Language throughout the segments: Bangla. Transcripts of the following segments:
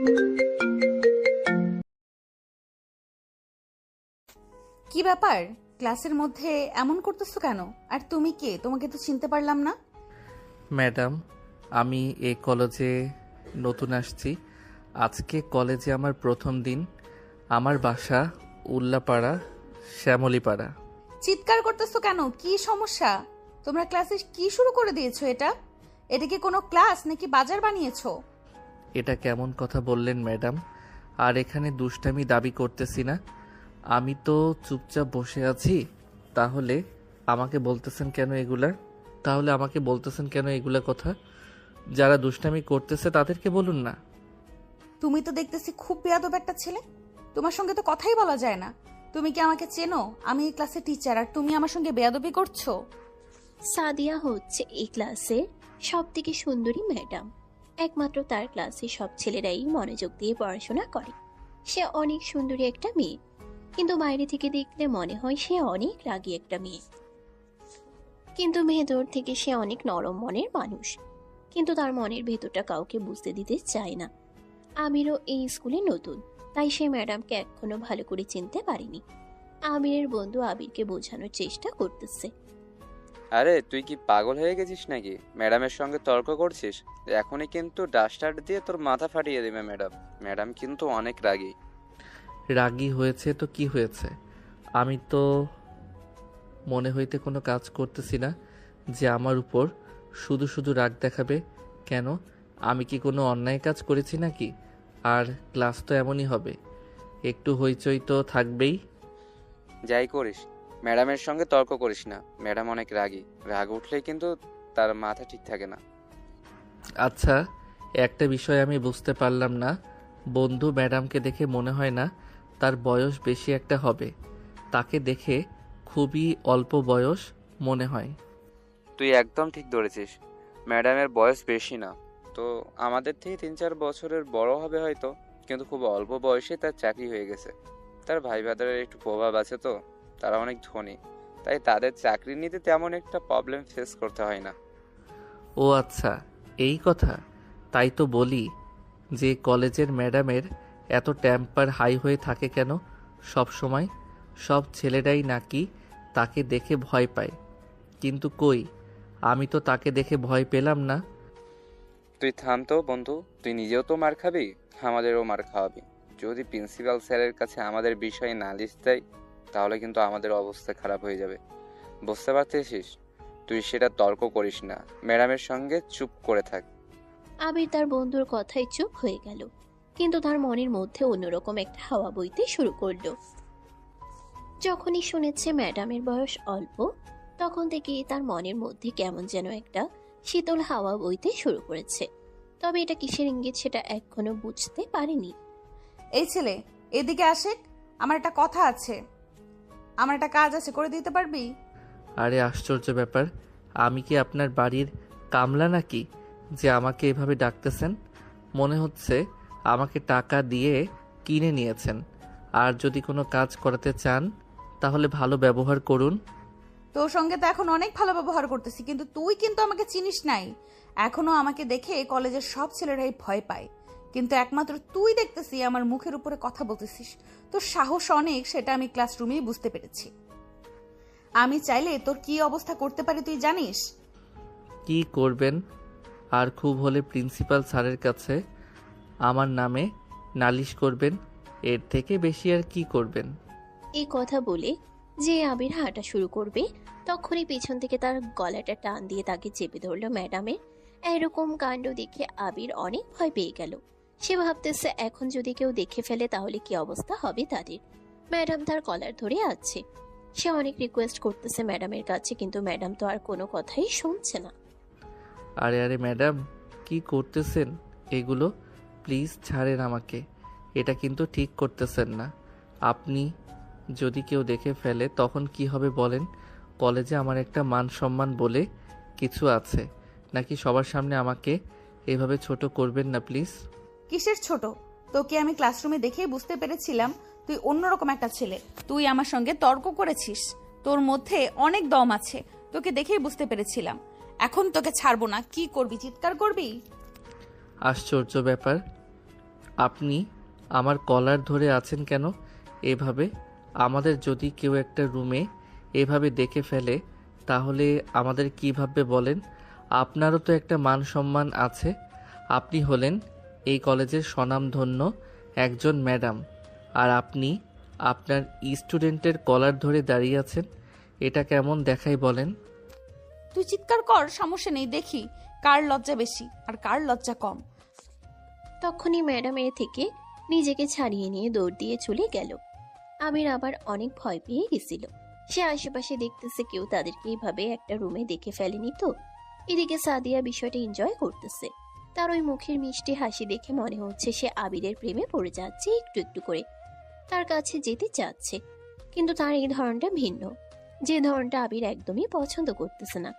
কি ব্যাপার, ক্লাসের মধ্যে এমন করতেছো কেন? আর তুমি কে? তোমাকে তো চিনতে পারলাম না। ম্যাডাম, আমি এই কলেজে নতুন আসছি। আজকে কলেজে আমার প্রথম দিন। আমার বাসা উল্লাপাড়া, শ্যামলীপাড়া। চিৎকার করতেছো কেন? কি সমস্যা? তোমরা ক্লাসে কি শুরু করে দিয়েছো? এটা কি কোনো ক্লাস নাকি বাজার বানিয়েছো? এটা কেমন কথা বললেন ম্যাডাম? আর এখানে দুষ্টামি দাবি করতেছি না। আমি তো চুপচাপ বসে আছি। তাহলে আমাকে বলতেছেন কেন এগুলা? কথা? যারা দুষ্টামি করতেছে তাদেরকে বলুন না। তুমি তো দেখতেছি খুব বেয়াদব একটা ছেলে। তোমার সঙ্গে তো কথাই বলা যায় না। তুমি কি আমাকে চেনো? আমি এই ক্লাসের টিচার, আর তুমি আমার সঙ্গে বেয়াদবি করছো। সাদিয়া হচ্ছে এই ক্লাসের সব থেকে সুন্দরী ম্যাডাম। একমাত্র তার ক্লাসে সব ছেলেরাই মনোযোগ দিয়ে পড়াশোনা করে। সে অনেক সুন্দরী একটা মেয়ে, কিন্তু বাইরে থেকে দেখলে মনে হয় সে অনেক রাগী একটা মেয়ে। কিন্তু ভেতর থেকে সে অনেক নরম মনের মানুষ, কিন্তু তার মনের ভেতরটা কাউকে বুঝতে দিতে চায় না। আমিরও এই স্কুলে নতুন, তাই সে ম্যাডামকে এখনো ভালো করে চিনতে পারেনি। আমিরের বন্ধু আবিরকে বোঝানোর চেষ্টা করতেছে। আরে তুই কি পাগল হয়ে গেছিস নাকি? ম্যাডামের সঙ্গে তর্ক করছিস? এখনই কিন্তু ডাস্টার দিয়ে তোর মাথা ফাটিয়ে দেবে ম্যাডাম। ম্যাডাম কিন্তু অনেক রাগী। রাগী হয়েছে তো কি হয়েছে? আমি তো মনে হইতে কোনো কাজ করতেছি না যে আমার উপর শুধু শুধু রাগ দেখাবে। কেন? আমি কি কোনো অন্যায় কাজ করেছি নাকি? আর ক্লাস তো এমনই হবে, একটু হইচই তো থাকবেই। যাই করিস, ম্যাডামের সঙ্গে তর্ক করিস না। ম্যাডাম অনেক রাগী। রাগ উঠলেই কিন্তু তার মাথা ঠিক থাকে না। আচ্ছা, একটা বিষয় আমি বুঝতে পারলাম না। বন্ধু ম্যাডামকে দেখে মনে হয় না তার বয়স বেশি একটা হবে। তাকে দেখে খুবই অল্প বয়স মনে হয়। তুই একদম ঠিক ধরেছিস। ম্যাডামের বয়স বেশি না, তো আমাদের থেকে 3-4 বছরের বড় হবে হয়তো, কিন্তু খুব অল্প বয়সে তার চাকরি হয়ে গেছে। তার ভাই ভাইদের একটু প্রভাব আছে তো, তারা অনেক ধনী, তাই তাদের চাকরি নিতে তেমন একটা প্রবলেম ফেস করতে হয় না। ও আচ্ছা, এই কথা। তাই তো বলি যে কলেজের ম্যাডামের এত টেম্পার হাই হয়ে থাকে কেন সব সময়? সব ছেলেরাই নাকি তাকে দেখে ভয় পায়, কিন্তু কই, আমি তো তাকে দেখে ভয় পেলাম না। তুই থাম তো বন্ধু, তুই নিজেও তো মার খাবি, আমাদেরও মার খাওয়াবি। যদি প্রিন্সিপাল স্যারের কাছে আমাদের বিষয়ে নালিশ দেয়, তাহলে কিন্তু আমাদের অবস্থা খারাপ হয়ে যাবে। বুঝতে পারতেছিস? তুই সেটা তর্ক করিস না, ম্যাডামের সঙ্গে চুপ করে থাক। আবির তার বন্ধুর কথায় চুপ হয়ে গেল, কিন্তু তার মনের মধ্যে অন্যরকম একটা হাওয়া বইতে শুরু করলো। যখনই শুনেছে ম্যাডামের বয়স অল্প, তখন থেকেই তার মনের মধ্যে কেমন যেন একটা শীতল হাওয়া বইতে শুরু করেছে। তবে এটা কিসের ইঙ্গিত সেটা এখনো বুঝতে পারেনি। এই ছেলে, এদিকে আসে। আমার একটা কথা আছে, আমার একটা কাজ আছে, করে দিতে পারবি? আরে আশ্চর্য ব্যাপার, আমি কি আপনার বাড়ির কামলা নাকি যে আমাকে এভাবে ডাকতেছেন? মনে হচ্ছে আমাকে টাকা দিয়ে কিনে নিয়েছেন। আর যদি কোনো কাজ করাতে চান তাহলে ভালো ব্যবহার করুন। তোর সঙ্গে তো এখন অনেক ভালো ব্যবহার করতেছি, কিন্তু তুই কিন্তু আমাকে চিনিস নাই। এখনো আমাকে দেখে কলেজের সব ছেলেরাই ভয় পায়, কিন্তু একমাত্র তুই দেখতেছি আমার মুখের উপরে কথা বলতেছিস। তোর সাহস অনেক, সেটা আমি ক্লাসরুমেই বুঝতে পেরেছি। আমি চাইলে তোর কি অবস্থা করতে পারি তুই জানিস? কি করবেন? আর খুব হলে প্রিন্সিপাল স্যারের কাছে আমার নামে নালিশ করবেন। এর থেকে বেশি আর কি করবেন? এই কথা বলে যে আবির হাঁটা শুরু করবে, তখনই পেছন থেকে তার গলাটা টান দিয়ে তাকে চেপে ধরলো ম্যাডামের। এরকম কাণ্ড দেখে আবির অনেক ভয় পেয়ে গেল। সে ভাবতেছে এখন যদি কেউ দেখে ফেলে তাহলে কি অবস্থা হবে তাদের। ম্যাডাম তার কলার ধরে আছে। সে অনেক রিকোয়েস্ট করতেছে ম্যাডামের কাছে, কিন্তু ম্যাডাম তো আর কোনো কথাই শুনছে না। আরে আরে ম্যাডাম, কি করতেছেন এগুলো? প্লিজ ছাড়েন আমাকে। এটা কিন্তু ঠিক করতেছেন না। আপনি যদি কেউ দেখে ফেলে তখন কি হবে বলেন? কলেজে আমার একটা মান সম্মান বলে কিছু আছে নাকি? সবার সামনে আমাকে এভাবে ছোট করবেন না প্লিজ। কিসের ছোট? তোকে আমি ক্লাসরুমে দেখেই বুঝতে পেরেছিলাম তুই অন্যরকম একটা ছেলে। তুই আমার সঙ্গে তর্ক করেছিস, তোর মধ্যে অনেক দম আছে, তোকে দেখেই বুঝতে পেরেছিলাম। এখন তোকে ছাড়বো না। কি করবি? চিৎকার করবি? আশ্চর্য ব্যাপার, আপনি আমার কলার ধরে আছেন কেন এভাবে? আমাদের যদি কেউ একটা রুমে এভাবে দেখে ফেলে তাহলে আমাদের কী ভাববে বলেন? আপনারও তো একটা মান সম্মান আছে। আপনি হলেন এই কলেজের স্বনামধন্য একজন ম্যাডাম, আর আপনি আপনার স্টুডেন্টের কলার ধরে দাঁড়িয়ে আছেন। এটা কেমন দেখায় বলেন? তুই চিৎকার কর, সমস্যা নেই, দেখি কার লজ্জা বেশি আর কার লজ্জা কম। তখনই ম্যাডাম এর থেকে নিজেকে ছাড়িয়ে নিয়ে দৌড় দিয়ে চলে গেল। আমির আবার অনেক ভয় পেয়ে গেছিল। সে আশেপাশে দেখতেছে কেউ তাদেরকে এইভাবে একটা রুমে দেখে ফেলেনি তো। এদিকে সাদিয়া বিষয়টা এনজয় করতেছে। তার ওই মুখের মিষ্টি হাসি দেখে মনে হচ্ছে সে আবিরের প্রেমে পড়ে যাচ্ছে একটু একটু করে, তার কাছে যেতে চাচ্ছে। কিন্তু তার এই ধরনটা ভিন্ন, যে ধরনটা আবির একদমই পছন্দ করতেছে না।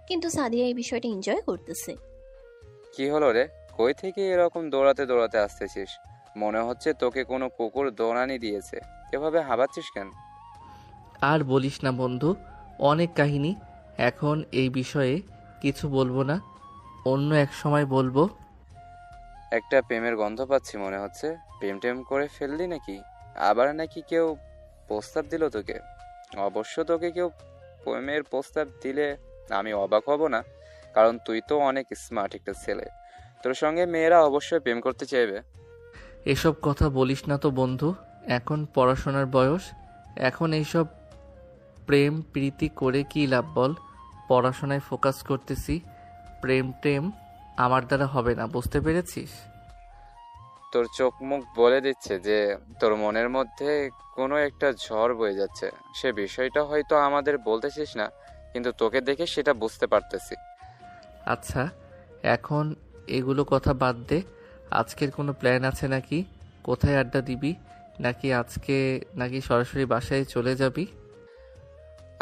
কিন্তু সাদিয়া এই বিষয়টা এনজয় করতেছে। কি হলো রে? কই থেকে এরকম দৌড়াতে দৌড়াতে আসতেছিস? মনে হচ্ছে তোকে কোনো কুকুর দৌড়ানি দিয়েছে। এভাবে হাঁপাচ্ছিস কেন? আর বলিস না বন্ধু, অনেক কাহিনী। এখন এই বিষয়ে কিছু বলবো না, অন্য এক সময় বলবো। একটা প্রেমের গন্ধ পাচ্ছি মনে হচ্ছে। প্রেম টেম করে ফেললি নাকি? আবার নাকি কেউ প্রস্তাব দিল তোকে? অবশ্য তোকে কেউ প্রেমের প্রস্তাব দিলে আমি অবাক হব না, কারণ তুই তো অনেক স্মার্ট একটা ছেলে। তোর সঙ্গে মেয়েরা অবশ্যই প্রেম করতে চাইবে। এসব কথা বলিস না তো বন্ধু, এখন পড়াশোনার বয়স। এখন এইসব প্রেম প্রীতি করে কী লাভ বল? পড়াশোনায় ফোকাস করতেছি। প্রেম টেম আমার দ্বারা হবে না, বুঝতে পেরেছিস? তোর চোখ মুখ বলে দিচ্ছে যে তোর মনের মধ্যে কোনো একটা ঝড় বয়ে যাচ্ছে। সে বিষয়টা হয়তো আমাদের বলতেছিস না, কিন্তু তোকে দেখে সেটা বুঝতে পারতেছি। আচ্ছা, এখন এগুলো কথা বাদ দে। আজকের কোনো প্ল্যান আছে নাকি? কোথায় আড্ডা দিবি? নাকি সরাসরি বাসায় চলে যাবি?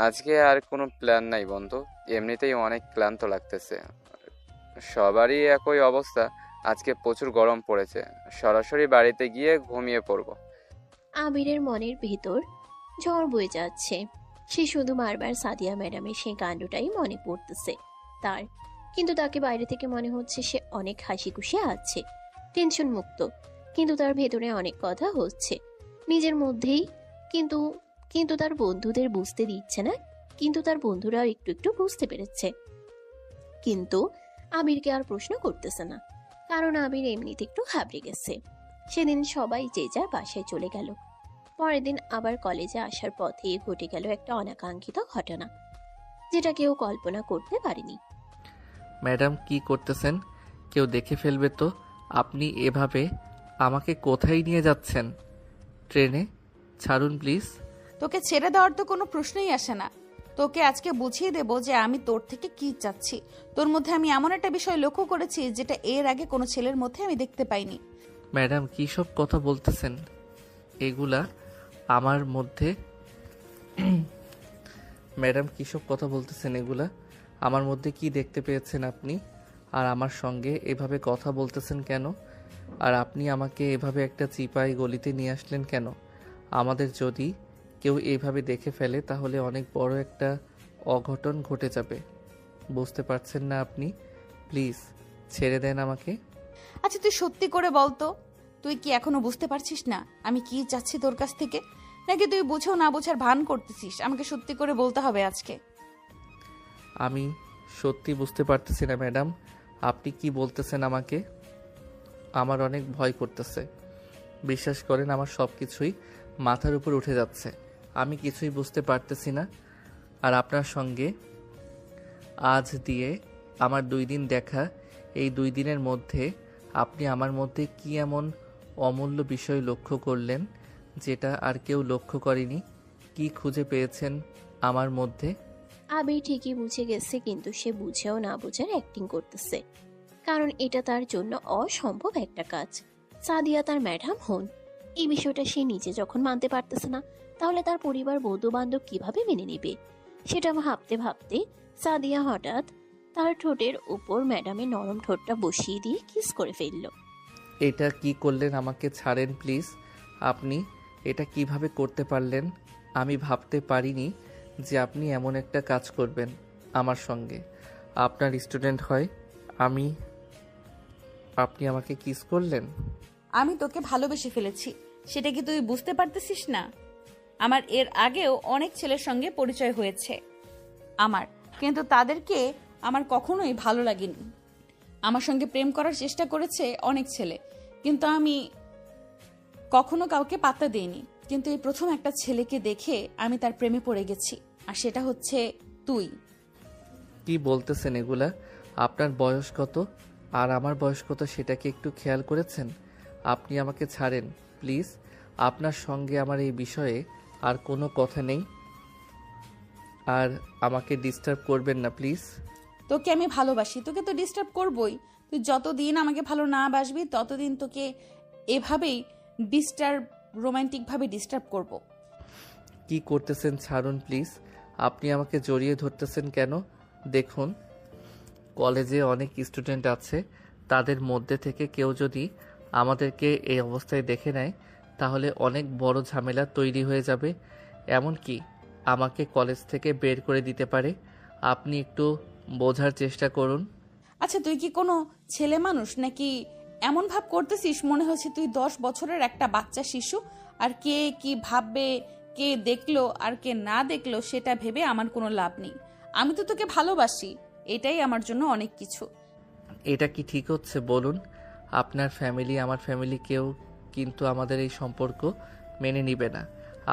আজকে আর কোনো প্ল্যান নাই বন্ধু, এমনিতেই অনেক ক্লান্ত লাগতেছে। সবারই একই অবস্থা। আজকে প্রচুর গরম পড়েছে, সরাসরি বাড়িতে গিয়ে ঘুমিয়ে পড়বো। আবিরের মনের ভিতর ঝড় বয়ে যাচ্ছে। সে শুধু বারবার সাদিয়া ম্যাডামের সেই কাণ্ডটাই মনে পড়তেছে তার। কিন্তু তাকে বাইরে থেকে মনে হচ্ছে সে অনেক হাসি খুশি আছে, টেনশন মুক্ত। কিন্তু তার ভেতরে অনেক কথা হচ্ছে নিজের মধ্যেই। কিন্তু কিন্তু তার বন্ধুদের বুঝতে দিচ্ছে না। কিন্তু তার বন্ধুরা একটু একটু বুঝতে পেরেছে। কিন্তু আবিরকে আর প্রশ্ন করতেছে না, কারণ আবির এমনিতে একটু ঘাবড়ে গেছে। সেদিন সবাই যে যার বাসায় চলে গেল। পরের দিন আবার কলেজে আসার পথে ঘটে গেল একটা অনাকাঙ্ক্ষিত ঘটনা, যেটা কেউ কল্পনা করতে পারেনি। ম্যাডাম কি করতেছেন? কেউ দেখে ফেলবে তো। আপনি এভাবে আমাকে কোথায় নিয়ে যাচ্ছেন? ট্রেনে ছাড়ুন প্লিজ। তোকে ছেড়ে দেওয়ার তো কোনো প্রশ্নই আসে না। তোকে আজকে বুঝিয়ে দেব যে আমি তোর থেকে কি চাচ্ছি। তোর মধ্যে আমি এমন একটা বিষয় লক্ষ্য করেছি যেটা এর আগে কোনো ছেলের মধ্যে আমি দেখতে পাইনি। ম্যাডাম কী সব কথা বলতেছেন এগুলা আমার মধ্যে? ম্যাডাম কী সব কথা বলতেছেন এগুলা? আমার মধ্যে কি দেখতে পেয়েছেন আপনি? আর আমার সঙ্গে এভাবে কথা বলতেছেন কেন? আর আপনি আমাকে এভাবে একটা চিপাই গলিতে নিয়ে আসলেন কেন? আমাদের যদি কেউ এইভাবে দেখে ফেলে তাহলে অনেক বড় একটা অঘটন ঘটে যাবে। বুঝতে পারছেন না আপনি? প্লিজ ছেড়ে দেন আমাকে। আচ্ছা তুই সত্যি করে বল তো, তুই কি এখনো বুঝতে পারছিস না আমি কি চাচ্ছি তোর কাছ থেকে? নাকি তুই বুঝেও না বোঝার ভান করতেছিস? আমাকে সত্যি করে বলতে হবে আজকে। আমি সত্যি বুঝতে পারতেছি না ম্যাডাম, আপনি কি বলতেছেন আমাকে। আমার অনেক ভয় করতেছে। বিশ্বাস করেন, আমার সব কিছুই মাথার উপর উঠে যাচ্ছে। আমি কিছুই বুঝতে পারতেছি না। আর আপনার সঙ্গে আজ দিয়ে আমার 2 দিন দেখা, এই 2 দিনের মধ্যে আপনি আমার মধ্যে কি এমন অমূল্য বিষয় লক্ষ্য করলেন যেটা আর কেউ লক্ষ্য করেনি? কি খুঁজে পেয়েছেন আমার মধ্যে? আবির ঠিকই বুঝে গেছে, কিন্তু সে বুঝেও না বোঝার অ্যাক্টিং করতেছে, কারণ এটা তার জন্য অসম্ভব একটা কাজ। সাদিয়া তার ম্যাডাম হন, এই বিষয়টা সে নিজে যখন মানতে পারতেছে না, তাহলে তার পরিবার বন্ধু বান্ধব কিভাবে মেনে নেবে? সেটা ভাবতে ভাবতে সাদিয়া হঠাৎ তার ঠোঁটের উপর ম্যাডামের নরম ঠোঁটটা বসিয়ে দিয়ে কিস করে ফেলল। এটা কি করলেন? আমাকে ছাড়েন প্লিজ। আপনি এটা কিভাবে করতে পারলেন? আমি ভাবতে পারিনি যে আপনি এমন একটা কাজ করবেন আমার সঙ্গে। আপনার স্টুডেন্ট হয় আমি, আপনি আমাকে কিস করলেন? আমি তোকে ভালোবেসে ফেলেছি, সেটা কি তুই বুঝতে পারতেছিস না? আমার এর আগেও অনেক ছেলের সঙ্গে পরিচয় হয়েছে আমার, কিন্তু তাদেরকে আমার কখনোই ভালো লাগেনি। আমার সঙ্গে প্রেম করার চেষ্টা করেছে অনেক ছেলে, কিন্তু আমি কখনো কাউকে পাত্তা দিইনি। কিন্তু এই প্রথম একটা ছেলেকে দেখে আমি তার প্রেমে পড়ে গেছি, আর সেটা হচ্ছে তুই। কি বলতেছেন এগুলা? আপনার বয়স কত আর আমার বয়স কত সেটা কি একটু খেয়াল করেছেন? আপনি আমাকে ছাড়েন প্লিজ। আপনার সঙ্গে আমার এই বিষয়ে আর কোনো কথা নেই, আর আমাকে ডিস্টার্ব করবেন না প্লিজ। তোকে আমি ভালোবাসি, তোকে তো ডিস্টার্ব করবই। তুই যতদিন আমাকে ভালো না বাসবি ততদিন তোকে এভাবেই রোমান্টিকভাবে ডিস্টার্ব করব। কি করতেছেন ছাড়ুন প্লিজ। আপনি আমাকে জড়িয়ে ধরতেছেন কেন? দেখুন, কলেজে অনেক স্টুডেন্ট আছে, তাদের মধ্যে থেকে কেউ যদি আমাদেরকে এই অবস্থায় দেখে নেয় তাহলে অনেক বড় ঝামেলা তৈরি হয়ে যাবে, এমনকি আমাকে কলেজ থেকে বের করে দিতে পারে। আপনি একটু বোঝার চেষ্টা করুন। আচ্ছা, তুই কি কোনো ছেলে মানুষ নাকি? এমন ভাব করতেছিস মনে হচ্ছে তুই 10 বছরের একটা বাচ্চা শিশু, আর কে কি ভাববে, কে দেখলো আর কে না দেখলো সেটা ভেবে আমার কোনো লাভ নেই। আমি তো তোকে ভালোবাসি, এটাই আমার জন্য অনেক কিছু। এটা কি ঠিক হচ্ছে বলুন? আপনার ফ্যামিলি, আমার ফ্যামিলি, কেউ কিন্তু আমাদের এই সম্পর্ক মেনে নিবে না।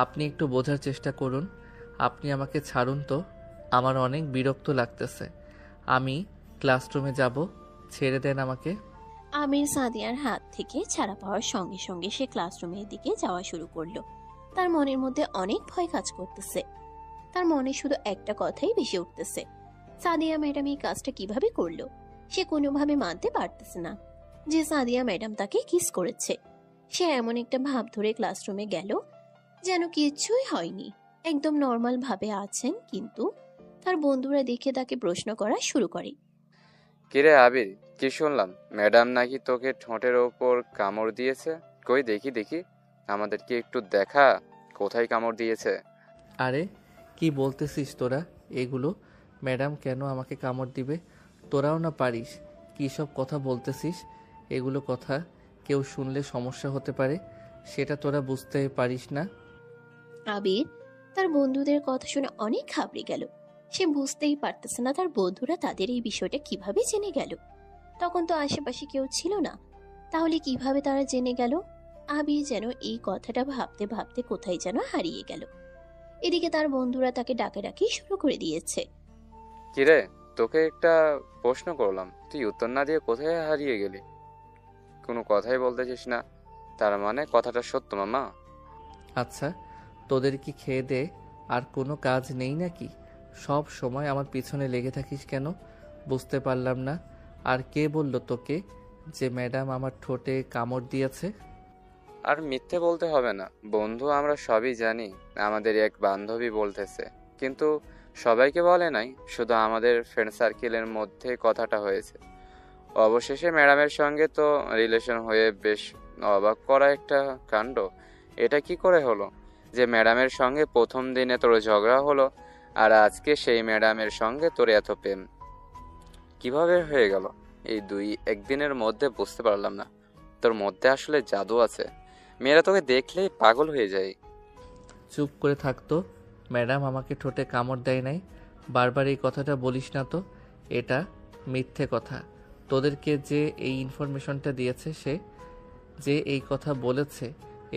আপনি একটু বোঝার চেষ্টা করুন। আপনি আমাকে ছাড়ুন তো, আমার অনেক বিরক্ত লাগতেছে। আমি ক্লাসরুমে যাব, ছেড়ে দেন আমাকে। আমির সাদিয়ার হাত থেকে ছাড়া পাওয়ার সঙ্গে সঙ্গে সে ক্লাসরুমের দিকে যাওয়া শুরু করলো। তার মনের মধ্যে অনেক ভয় কাজ করতেছে। তার মনে শুধু একটা কথাই ভেসে উঠতেছে, সাদিয়া ম্যাডাম এই কাজটা কিভাবে করলো। সে কোনোভাবে মানতে পারতেছে না যে সাদিয়া ম্যাডাম তাকে কিস করেছে। সে এমন একটা ভাব ধরে ক্লাসরুমে গেল যেন কিছুই হয়নি, একদম নর্মাল ভাবে আছেন। কিন্তু তার বন্ধুরা দেখে তাকে প্রশ্ন করা শুরু করে। কিরে আবির, কি শুনলাম ম্যাডাম নাকি তোকে ঠোঁটের ওপর কামড় দিয়েছে? কই দেখি দেখি, আমাদেরকে একটু দেখা কোথায় কামড় দিয়েছে। আরে কি বলতেছিস তোরা এগুলো? ম্যাডাম কেন আমাকে কামড় দিবে? তোরাও না পারিস? কী সব কথা বলতেছিস? এগুলো কথা কেউ শুনলে সমস্যা হতে পারে, সেটা তোরা বুঝতে পারিস না? আবির তার বন্ধুদের কথা শুনে অনেক ঘাবড়ে গেল। সে বুঝতেই পারতেছে না তার বন্ধুরা তাদের এই বিষয়টা কিভাবে জেনে গেল। তখন তো আশেপাশে কেউ ছিল না, তাহলে কিভাবে তারা জেনে গেল? আবির যেন এই কথাটা ভাবতে ভাবতে কোথায় যেন হারিয়ে গেল। এদিকে তার বন্ধুরা তাকে ডাকাডাকি শুরু করে দিয়েছে। কিরে, তোকে একটা প্রশ্ন করলাম, তুই উত্তর না দিয়ে কোথায় হারিয়ে গেলি? কোনো কথাই বলতেছিস না, তার মানে কথাটা সত্য মামা? আচ্ছা, তোদের কি খেয়ে দে আর কোনো কাজ নেই নাকি? সব সময় আমার পিছনে লেগে থাকিস কেন? বুঝতে পারলাম না। আর কে বলল তোকে যে ম্যাডাম আমার ঠোঁটে কামড় দিয়েছে? আর মিথ্যে বলতে হবে না বন্ধু, আমরা সবই জানি। আমাদের এক বান্ধবী বলতেছে, কিন্তু সবাইকে বলে নাই, শুধু আমাদের ফ্রেন্ড সার্কেলের মধ্যে কথাটা হয়েছে। অবশেষে ম্যাডামের সঙ্গে তো রিলেশন হয়ে বেশ অবাক করা একটা কাণ্ড। এটা কি করে হলো যে ম্যাডামের সঙ্গে প্রথম দিনে তোর ঝগড়া হলো, আর আজকে সেই ম্যাডামের সঙ্গে তোর এত প্রেম কিভাবে হয়ে গেল এই একদিনের মধ্যে? বুঝতে পারলাম না। তোর মধ্যে আসলে জাদু আছে, মেয়েরা তোকে দেখলেই পাগল হয়ে যায়। চুপ করে থাকতো। ম্যাডাম আমাকে ঠোঁটে কামড় দেয় নাই। বারবার এই কথাটা বলিস না তো, এটা মিথ্যে কথা। তোদেরকে যে এই ইনফরমেশনটা দিয়েছে, সে যে এই কথা বলেছে,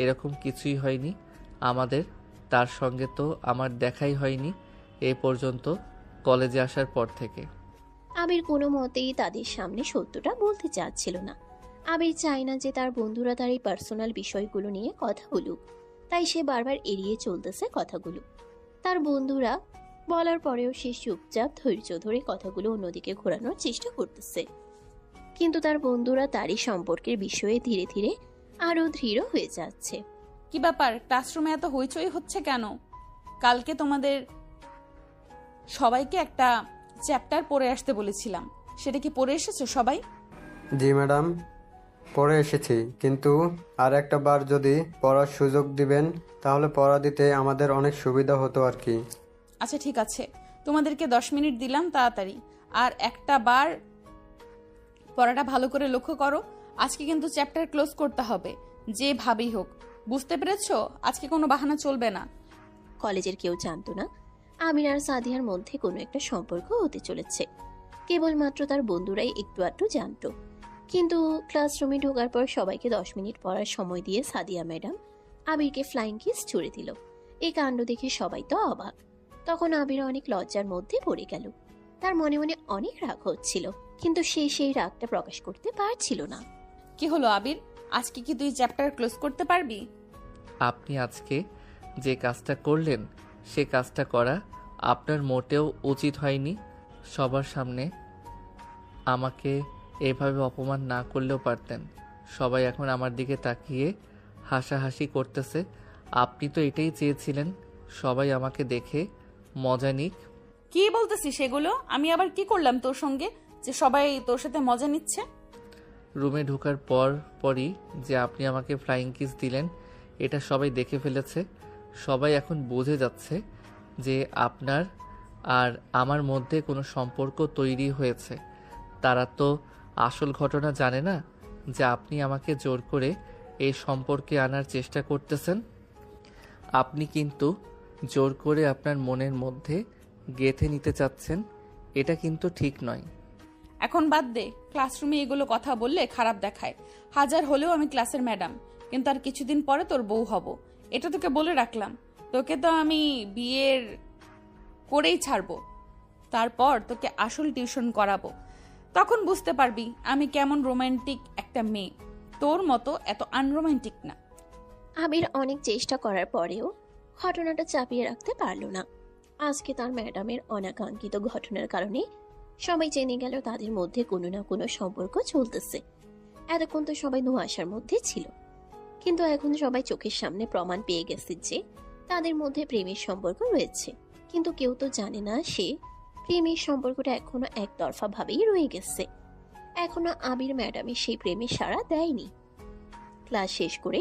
এরকম কিছুই হয়নি আমাদের। তার সঙ্গে তো আমার দেখাই হয়নি এ পর্যন্ত, কলেজে আসার পর থেকে। আবির কোনো মতেই তাদের সামনে সত্যটা বলতে চাচ্ছিল না। আবির চায় না যে তার বন্ধুরা তার এই পার্সোনাল বিষয়গুলো নিয়ে কথা বলুক, তাই সে বারবার এড়িয়ে চলতেছে কথাগুলো। তার বন্ধুরা বলার পরেও সে চুপচাপ ধৈর্য ধরে কথাগুলো অন্যদিকে ঘোরানোর চেষ্টা করতেছে। কিন্তু তার বন্ধুরা তারই সম্পর্কের বিষয়ে ধীরে ধীরে আরো দৃঢ় হয়ে যাচ্ছে। কি ব্যাপার, ক্লাসরুমে এত হইচই হচ্ছে কেন? কালকে তোমাদের সবাইকে একটা চ্যাপ্টার পড়ে আসতে বলেছিলাম, সেটা কি পড়ে এসেছো সবাই? জি ম্যাডাম, পড়ে এসেছি, কিন্তু আর একটা বার যদি পড়ার সুযোগ দিবেন তাহলে পড়া দিতে আমাদের অনেক সুবিধা হতো আর কি। আচ্ছা ঠিক আছে, তোমাদেরকে 10 মিনিট দিলাম, তাড়াতাড়ি আর একটা বার পড়াটা ভালো করে লক্ষ্য করো, আজকে কিন্তু চ্যাপ্টার ক্লোজ করতে হবে, যেভাবেই হোক। বুঝতে পেরেছো? আজকে কোনো বাহানা চলবে না। কলেজের কেউ জানতো না আমির আর সাদিয়ার মধ্যে কোনো একটা সম্পর্ক হতে চলেছে। কেবলমাত্র তার বন্ধুরাই একটু আধটু জানতো। কিন্তু ক্লাসরুমে ঢোকার পর সবাইকে 10 মিনিট পড়ার সময় দিয়ে সাদিয়া ম্যাডাম আবিরকে ফ্লাইং কিস ছুড়ে দিল। এই কাণ্ড দেখে সবাই তো অবাক। তখন আবির অনেক লজ্জার মধ্যে পড়ে গেল। তার মনে মনে অনেক রাগ হচ্ছিল, কিন্তু সে সেই রাগটা প্রকাশ করতে পারছিল না। কি হলো আবির, আজকে কি তুই চ্যাপ্টার ক্লোজ করতে পারবি? আপনি আজকে যে কাজটা করলেন সে কাজটা করা আপনার মোটেও উচিত হয়নি। সবার সামনে আমাকে এভাবে অপমান না করলেও পারতেন। সবাই এখন আমার দিকে তাকিয়ে হাসাহাসি করতেছে। আপনি তো এটাই চেয়েছিলেন, সবাই আমাকে দেখে মজা নিক। কি বলতেছিস সেগুলো? আমি আবার কি করলাম তোর সঙ্গে যে সবাই তোর সাথে মজা নিচ্ছে? রুমে ঢোকার পরই যে আপনি আমাকে ফ্লাইং কিস দিলেন এটা সবাই দেখে ফেলেছে। সবাই এখন বুঝে যাচ্ছে যে আপনার আর আমার মধ্যে কোনো সম্পর্ক তৈরি হয়েছে। তারা তো আসল ঘটনা জানে না যে আপনি আমাকে জোর করে এই সম্পর্কে আনার চেষ্টা করতেছেন। আপনি কিন্তু জোর করে আপনার মনের মধ্যে গেঁথে নিতে চাচ্ছেন। এটা কিন্তু ঠিক নয়। এখন বাদ দে, ক্লাসরুমে এগুলো কথা বললে খারাপ দেখায়। হাজার হলেও আমি ক্লাসের ম্যাডাম, কিন্তু আর কিছুদিন পরে তোর বউ হব, এটা তোকে বলে রাখলাম। তোকে তো আমি বিয়ের করেই ছাড়বো, তারপর তোকে আসল টিউশন করাবো। তখন বুঝতে পারবি আমি কেমন রোমান্টিক একটা মেয়ে, তোর মতো এত আনরোমান্টিক না। আবির অনেক চেষ্টা করার পরেও ঘটনাটা চাপিয়ে রাখতে পারল না। আজকে তার ম্যাডামের অনাকাঙ্ক্ষিত ঘটনার কারণে সবাই জেনে গেল তাদের মধ্যে কোনো না কোনো সম্পর্ক চলতেছে। এতক্ষণ তো সবাই ধোঁয়াশার মধ্যে ছিল, কিন্তু এখন সবাই চোখের সামনে প্রমাণ পেয়ে গেছে যে তাদের মধ্যে প্রেমের সম্পর্ক রয়েছে। কিন্তু কেউ তো জানে না সে প্রেমের সম্পর্কটা এখনো একতরফা ভাবেই রয়ে গেছে। এখনো আবির ম্যাডামের সেই প্রেমে সাড়া দেয়নি। ক্লাস শেষ করে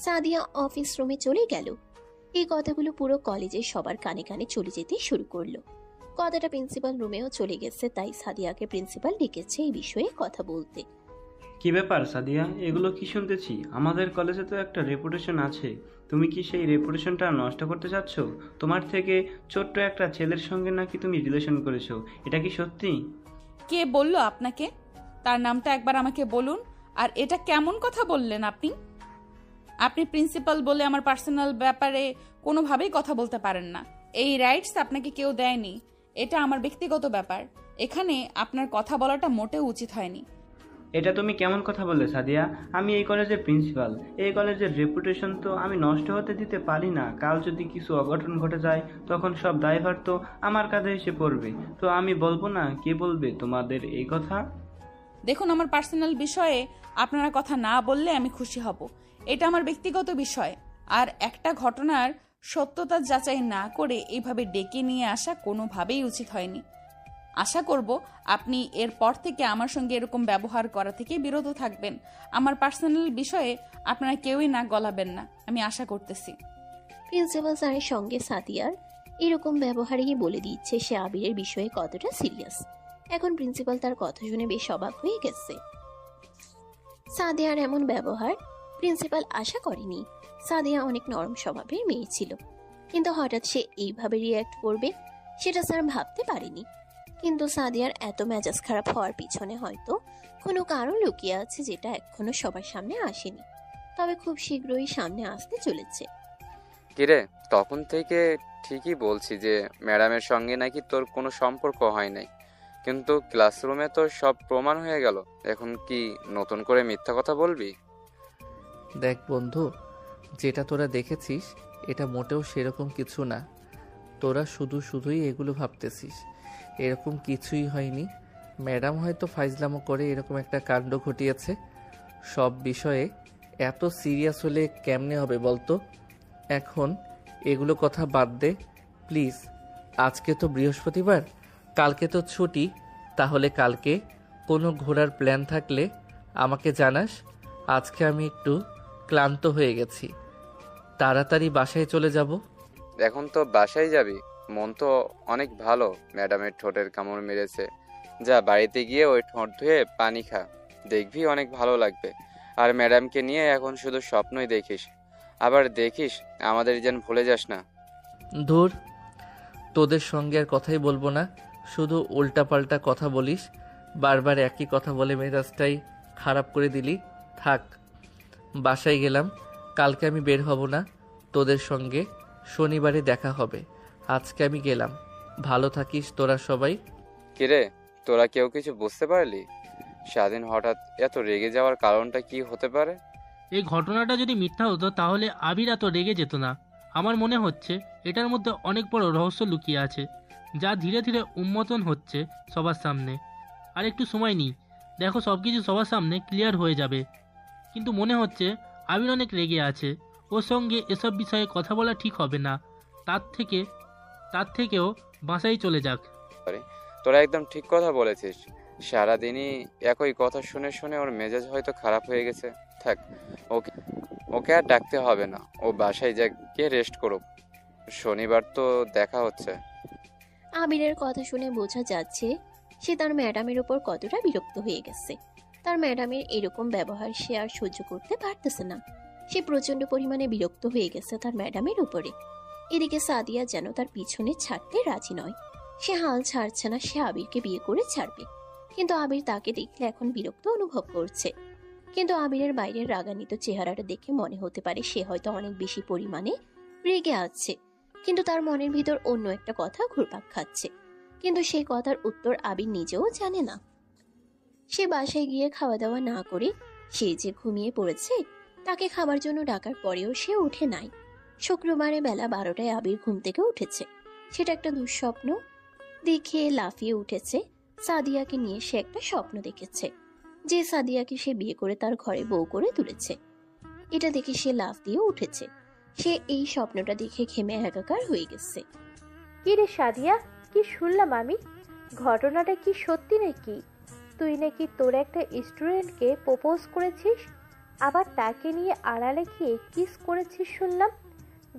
সাদিয়া অফিস রুমে চলে গেল। এই কথাগুলো পুরো কলেজের সবার কানে কানে চলে যেতে শুরু করলো। কথাটা প্রিন্সিপাল রুমেও চলে গেছে, তাই সাদিয়াকে প্রিন্সিপাল ডেকেছে এই বিষয়ে কথা বলতে। কি ব্যাপার সাদিয়া, এগুলো কি শুনতেছি? আমাদের কলেজে তো একটা রেপুটেশন আছে, তুমি কি সেই রেপুটেশনটা নষ্ট করতে চাচ্ছ? তোমার থেকে ছোট্ট একটা ছেলের সঙ্গে নাকি তুমি রিলেশন করেছো, এটা কি সত্যি? কে বললো আপনাকে? তার নামটা একবার আমাকে বলুন। আর এটা কেমন কথা বললেন আপনি? আপনি প্রিন্সিপাল বলে আমার পার্সোনাল ব্যাপারে কোনোভাবেই কথা বলতে পারেন না। এই রাইটস আপনাকে কেউ দেয়নি, এটা আমার ব্যক্তিগত ব্যাপার। এখানে আপনার কথা বলাটা মোটেও উচিত হয়নি। এটা তুমি কেমন কথা বললে সাদিয়া? আমি এই কলেজের প্রিন্সিপাল, এই কলেজের রেপুটেশন তো আমি নষ্ট হতে দিতে পারি না। কাল যদি কিছু অঘটন ঘটে যায় তখন সব দায়ভার তো আমার কাঁধে এসে পড়বে। তো আমি বলবো না, কে বলবে তোমাদের এই কথা? দেখুন, আমার পার্সোনাল বিষয়ে আপনারা কথা না বললে আমি খুশি হব। এটা আমার ব্যক্তিগত বিষয়। আর একটা ঘটনার সত্যতা যাচাই না করে এইভাবে ডেকে নিয়ে আসা কোনোভাবেই উচিত হয়নি। আশা করব আপনি এরপর থেকে আমার সঙ্গে এরকম ব্যবহার করা থেকে বিরত থাকবেন। আমার পার্সোনাল বিষয়ে আপনারা কেউই নাক গলাবেন না, আমি আশা করতেছি। প্রিন্সিপাল স্যারের সঙ্গে সাদিয়ার এরকম ব্যবহারেই বলে দিচ্ছে সে আবিরের বিষয়ে কতটা সিরিয়াস। এখন প্রিন্সিপাল তার কথা শুনে বেশ অবাক হয়ে গেছে। সাদিয়ার এমন ব্যবহার প্রিন্সিপাল আশা করেনি। সাদিয়া অনেক নরম স্বভাবের মেয়ে ছিল, কিন্তু হঠাৎ সে এইভাবে রিয়্যাক্ট করবে সেটা স্যার ভাবতে পারেনি। কিন্তু সাদিয়ার এত মেজাজ খারাপ হওয়ার পিছনে হয়তো কোনো কারণ লুকিয়ে আছে, যেটা এখনো সবার সামনে আসেনি, তবে খুব শীঘ্রই সামনে আসতে চলেছে। কিরে, তখন থেকে ঠিকই বলছি যে ম্যাডামের সঙ্গে নাকি তোর কোনো সম্পর্ক হয় নাই, কিন্তু ক্লাসরুমে তো সব প্রমাণ হয়ে গেল। এখন কি নতুন করে মিথ্যা কথা বলবি? দেখ বন্ধু, যেটা তোরা দেখেছিস এটা মোটেও সেরকম কিছু না। তোরা শুধুই এগুলো ভাবতেছিস, এরকম কিছুই হয়নি। ম্যাডাম হয়তো ফাইজলামো করে এরকম একটা কাণ্ড ঘটিয়েছে। সব বিষয়ে এত সিরিয়াস হলে কেমনে হবে বলতো? এখন এগুলো কথা বাদ দে প্লিজ। আজকে তো বৃহস্পতিবার, কালকে তো ছুটি। তাহলে কালকে কোনো ঘোরার প্ল্যান থাকলে আমাকে জানাস। আজকে আমি একটু ক্লান্ত হয়ে গেছি, তাড়াতাড়ি বাসায় চলে যাব। এখন তো বাসায় যাবি? মন তো অনেক ভালো, ম্যাডামের ঠোঁটের কামড় মেরেছে। যা বাড়িতে গিয়ে ওই ঠোঁট ধুয়ে পানি খা, দেখবি অনেক ভালো লাগবে। আর ম্যাডামকে নিয়ে এখন শুধু স্বপ্নই দেখিস। আবার দেখিস আমাদের যেন ভুলে যাস না। ধুর, তোদের সঙ্গে আর কথাই বলবো না, শুধু উল্টাপাল্টা কথা বলিস, বারবার একই কথা বলে মেজাজটাই খারাপ করে দিলি। থাক, বাসায় গেলাম, কালকে আমি বের হব না তোদের সঙ্গে, শনিবারে দেখা হবে। আজকে আমি গেলাম, ভালো থাকিস তোরা সবাই। কিরে, তোরা কেউ কিছু বুঝতে পারলি? স্বাধীন হঠাৎ এত রেগে যাওয়ার কারণটা কি হতে পারে? এই ঘটনাটা যদি মিথ্যা হতো তাহলে আবির এত রেগে যেত না। আমার মনে হচ্ছে এটার মধ্যে অনেক বড় রহস্য লুকিয়ে আছে, যা ধীরে ধীরে উন্মোচন হচ্ছে সবার সামনে। আর একটু সময় নিই, দেখো সব কিছু সবার সামনে ক্লিয়ার হয়ে যাবে। কিন্তু মনে হচ্ছে আবির অনেক রেগে আছে, ওর সঙ্গে এসব বিষয়ে কথা বলা ঠিক হবে না। তার থেকেও বাসায় চলে যাক। তোরা একদম ঠিক কথা বলেছিস। সারাদিনই একই কথা শুনে শুনে ওর মেজাজ হয়তো খারাপ হয়ে গেছে। থাক, ওকে ওকে আর ডাকতে হবে না, ও বাসায় যাক, গিয়ে রেস্ট করুক। শনিবার তো দেখা হচ্ছে। আবিরের কথা শুনে বোঝা যাচ্ছে সে তার ম্যাডামের উপর কতটা বিরক্ত হয়ে গেছে। তার ম্যাডামের এরকম ব্যবহার সে আর সহ্য করতে পারতেছে না। সে প্রচন্ড পরিমাণে বিরক্ত হয়ে গেছে তার ম্যাডামের উপরে। এদিকে সাদিয়া যেন তার পিছনে ছাড়তে রাজি নয়। সে হাল ছাড়ছে না, সে আবিরকে বিয়ে করে ছাড়বে। কিন্তু আবির তাকে দেখলে এখন বিরক্ত অনুভব করছে। কিন্তু আবিরের বাইরের রাগান্বিত চেহারাটা দেখে মনে হতে পারে সে হয়তো অনেক বেশি পরিমাণে রেগে আছে। কিন্তু তার মনের ভিতর অন্য একটা কথা ঘুরপাক খাচ্ছে, কিন্তু সেই কথার উত্তর আবির নিজেও জানে না। সে বাসায় গিয়ে খাওয়া দাওয়া না করে সে যে ঘুমিয়ে পড়েছে, তাকে খাবার জন্য ডাকার পরেও সে উঠে নাই। শুক্রবারে বেলা 12টায় আবির ঘুম থেকে উঠেছে। সেটা একটা দুঃস্বপ্ন দেখে লাফিয়ে উঠেছে। সাদিয়াকে নিয়ে সে একটা স্বপ্ন দেখেছে, যে সাদিয়াকে সে বিয়ে করে তার ঘরে বউ করে তুলেছে। এটা দেখে সে লাফ দিয়ে উঠেছে। সে এই স্বপ্নটা দেখে ঘেমে একাকার হয়ে গেছে। কি রে সাদিয়া, কি শুনলাম আমি? ঘটনাটা কি সত্যি নাকি? তুই নাকি তোর একটা স্টুডেন্টকে প্রপোজ করেছিস, আবার তাকে নিয়ে আড়ালে গিয়ে কিস করেছিস শুনলাম।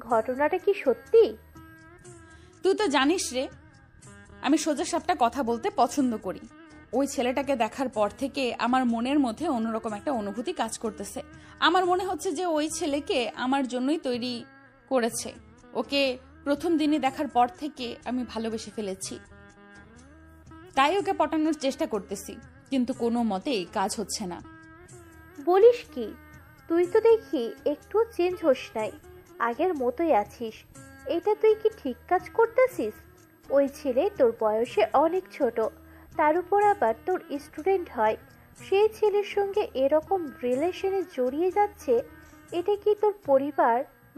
ঘটনাটা কি সত্যি? তুই তো জানিস রে, আমি সোজা সাপটা কথা বলতে পছন্দ করি। ওই ছেলেটাকে দেখার পর থেকে আমার মনের মধ্যে অন্যরকম একটা অনুভূতি কাজ করতেছে। আমার মনে হচ্ছে যে ওই ছেলেকে আমার জন্যই তৈরি করেছে। ওকে প্রথম দিনই দেখার পর থেকে আমি ভালোবেসে ফেলেছি, তাই ওকে পটানোর চেষ্টা করতেছি, কিন্তু কোনো মতেই কাজ হচ্ছে না। বলিস কি? তুই তো দেখি একটু চেঞ্জ হোস নাই, আগের মতোই আছিস। এটা তুই কি ঠিক কাজ করতেছিস? ওই ছেলে তোর বয়সে অনেক ছোট, তার উপর আবার তোর স্টুডেন্ট হয়। সেই ছেলের সঙ্গে এরকম রিলেশনে জড়িয়ে যাচ্ছে, এটা কি তোর পরিবার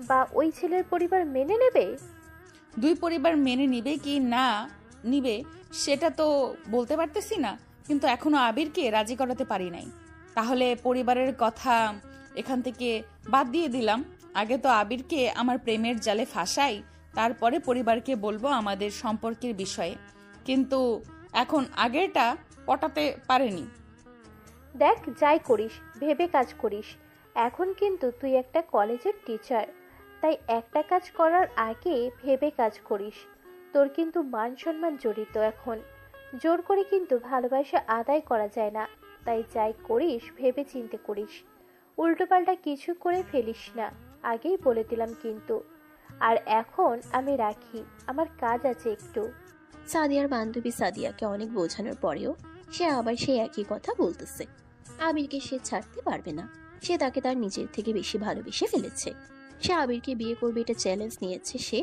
বা ওই ছেলের পরিবার মেনে নেবে? দুই পরিবার মেনে নিবে কি না নিবে সেটা তো বলতে পারতেছি না, কিন্তু এখনো আবিরকে রাজি করাতে পারি নাই। তাহলে পরিবারের কথা এখান থেকে বাদ দিয়ে দিলাম। আগে তো আবিরকে আমার প্রেমের জালে ফাঁসাই, তারপরে পরিবারকে বলবো আমাদের সম্পর্কের বিষয়ে। কিন্তু এখন আগেরটা পটাতে পারেনি। দেখ, যাই করিস ভেবে কাজ করিস। এখন কিন্তু তুই একটা কলেজের টিচার, তাই একটা কাজ করার আগে ভেবে কাজ করিস। তোর কিন্তু মান সম্মান জড়িত এখন, জোর করে কিন্তু ভালোবাসা আদায় করা যায় না। তাই যাই করিস ভেবে চিন্তে করিস, উল্টোপাল্টা কিছু করে ফেলিস না, আগেই বলে দিলাম কিন্তু। আর এখন আমি রাখি, আমার কাজ আছে একটু। সাদিয়ার বান্ধবী সাদিয়াকে অনেক বোঝানোর পরেও সে আবার সেই একই কথা বলতেছে। আবিরকে সে ছাড়তে পারবে না। সে তাকে তার নিজের থেকে বেশি ভালোবেসে ফেলেছে। সে আবিরকে বিয়ে করবে, এটা চ্যালেঞ্জ নিয়েছে, সে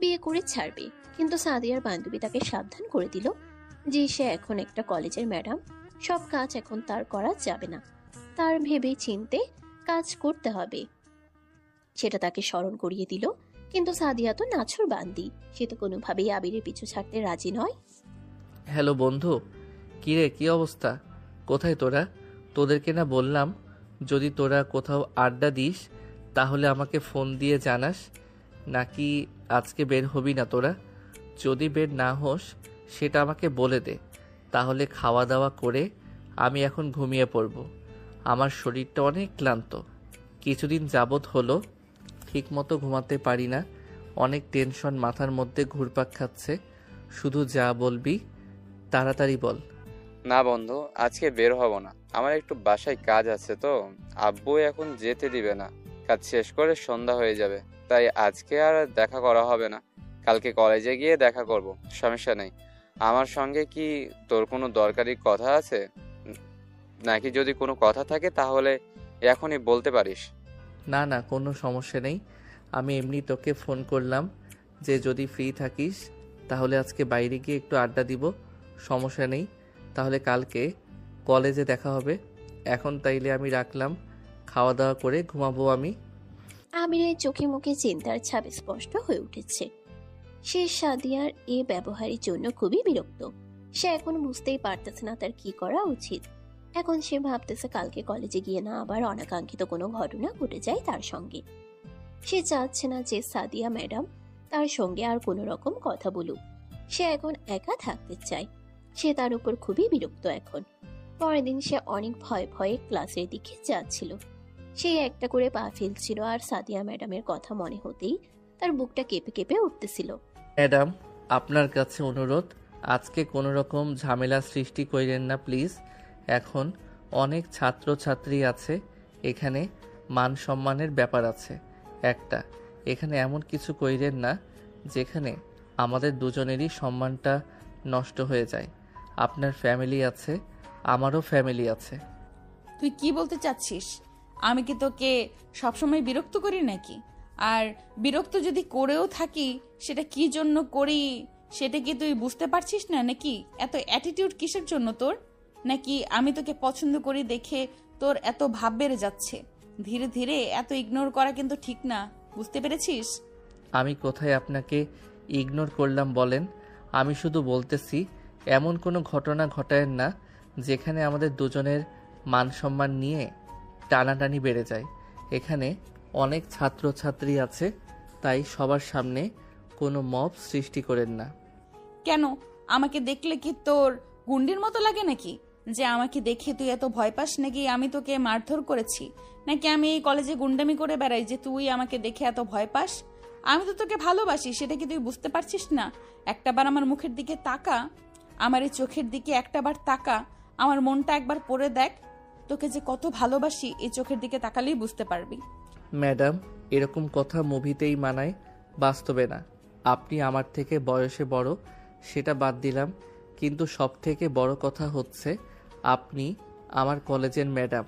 বিয়ে করে ছাড়বে। কিন্তু সাদিয়ার বান্ধবী তাকে সাবধান করে দিল যে সে এখন একটা কলেজের ম্যাডাম, সব কাজ এখন তার করা যাবে না, তার ভেবে চিনতে কাজ করতে হবে। সেটা তাকে স্মরণ করিয়ে দিল। কিন্তু সাদিয়া তো নাছর বান্দি, সে তো কোনোভাবেই আবিরের পিছু ছাড়তে রাজি নয়। হ্যালো বন্ধু, কিরে কি অবস্থা? কোথায় তোরা? তোদেরকে না বললাম যদি তোরা কোথাও আড্ডা দিস তাহলে আমাকে ফোন দিয়ে জানাস, নাকি আজকে বের হবি না তোরা? যদি বের না হোস সেটা আমাকে বলে দে, তাহলে খাওয়া দাওয়া করে আমি এখন ঘুমিয়ে পড়ব। আমার শরীরটা অনেক ক্লান্ত, কিছুদিন যাবৎ হলো ঠিকমতো ঘুমাতে পারি না, অনেক টেনশন মাথার মধ্যে ঘুরপাক খাচ্ছে। শুধু যা বলবি তাড়াতাড়ি বল। না বন্ধু, আজকে বের হব না। আমার একটু বাসায় কাজ আছে তো। আব্বু এখন যেতে দিবে না। কাজ শেষ করে সন্ধ্যা হয়ে যাবে। তাই আজকে আর দেখা করা হবে না। কালকে কলেজে গিয়ে দেখা করব, সমস্যা নেই। আমার সঙ্গে কি তোর কোনো দরকারি কথা আছে? নাকি যদি কোনো কথা থাকে তাহলে এখনই বলতে পারিস। না না, কোনো সমস্যা নেই। আমি এমনি তোকে ফোন করলাম যে যদি ফ্রি থাকিস তাহলে আজকে বাইরে গিয়ে একটু আড্ডা দিব। সমস্যা নেই, তাহলে কালকে কলেজে দেখা হবে। এখন তাইলে আমি রাখলাম, খাওয়া দাওয়া করে ঘুমাবো আমি। আবিরের চোখে মুখে চিন্তার ছাপ স্পষ্ট হয়ে উঠেছে। সে সাদিয়ার এ ব্যবহারের জন্য খুবই বিরক্ত। সে এখন বুঝতেই পারতেছে না তার কি করা উচিত। এখন সে ভাবতেছে কালকে কলেজে গিয়ে না আবার অনাকাঙ্ক্ষিত কোনো ঘটনা ঘটে যায় তার সঙ্গে। সে চাচ্ছে না যে সাদিয়া ম্যাডাম তার সঙ্গে আর কোনো রকম কথা বলুক। সে এখন একা থাকতে চায়। সে তার উপর খুবই বিরক্ত এখন। পরের দিন সে অনেক ভয়ে ভয়ে ক্লাসের দিকে যাচ্ছিল। সে একটা করে পা ফেলছিল আর সাদিয়া ম্যাডামের কথা মনে হতেই তার বুকটা কেঁপে কেঁপে উঠতেছিল। ম্যাডাম, আপনার কাছে অনুরোধ, আজকে কোনো রকম ঝামেলা সৃষ্টি করেন না প্লিজ। এখন অনেক ছাত্রছাত্রী আছে, এখানে মান সম্মানের ব্যাপার আছে একটা। এখানে এমন কিছু কইরেন না যেখানে আমাদের দুজনেরই সম্মানটা নষ্ট হয়ে যায়। আপনার ফ্যামিলি আছে, আমারও ফ্যামিলি আছে। তুই কি বলতে চাচ্ছিস? আমি কি তোকে সবসময় বিরক্ত করি নাকি? আর বিরক্ত যদি করেও থাকি, সেটা কি জন্য করি সেটা কি তুই বুঝতে পারছিস না নাকি? এত অ্যাটিটিউড কিসের জন্য তোর? নাকি আমি তোকে পছন্দ করি দেখে তোর এত ভাব বেড়ে যাচ্ছে? ধীরে ধীরে এত ইগনোর করা কিন্তু ঠিক না, বুঝতে পেরেছিস? আমি কোথায় আপনাকে ইগনোর করলাম বলেন? আমি শুধু বলতেছি এমন কোনো ঘটনা ঘটায়েন না যেখানে আমাদের দুজনের মান সম্মান নিয়ে টানাটানি বেড়ে যায়। এখানে অনেক ছাত্রছাত্রী আছে, তাই সবার সামনে কোনো মব সৃষ্টি করেন না। কেন, আমাকে দেখলে কি তোর গুন্ডির মতো লাগে নাকি? যে আমাকে দেখে তুই এত ভয় পাস নাকি আমি তোকে মারধর করেছি? নাকি আমি এই কলেজে গুন্ডামি করে বেড়াই যে তুই আমাকে দেখে এত ভয় পাস? আমি তো তোকে ভালোবাসি, সেটা কি তুই বুঝতে পারছিস না? একটাবার আমার মুখের দিকে তাকা, আমার এই চোখের দিকে একটাবার তাকা, আমার মনটা একবার পড়ে দেখ। তোকে যে কত ভালোবাসি এই চোখের দিকে তাকালেই বুঝতে পারবি। ম্যাডাম, এরকম কথা মুভিতেই মানায়, বাস্তবে না। আপনি আমার থেকে বয়সে বড়, সেটা বাদ দিলাম, কিন্তু সব থেকে বড় কথা হচ্ছে আপনি আমার কলেজের ম্যাডাম।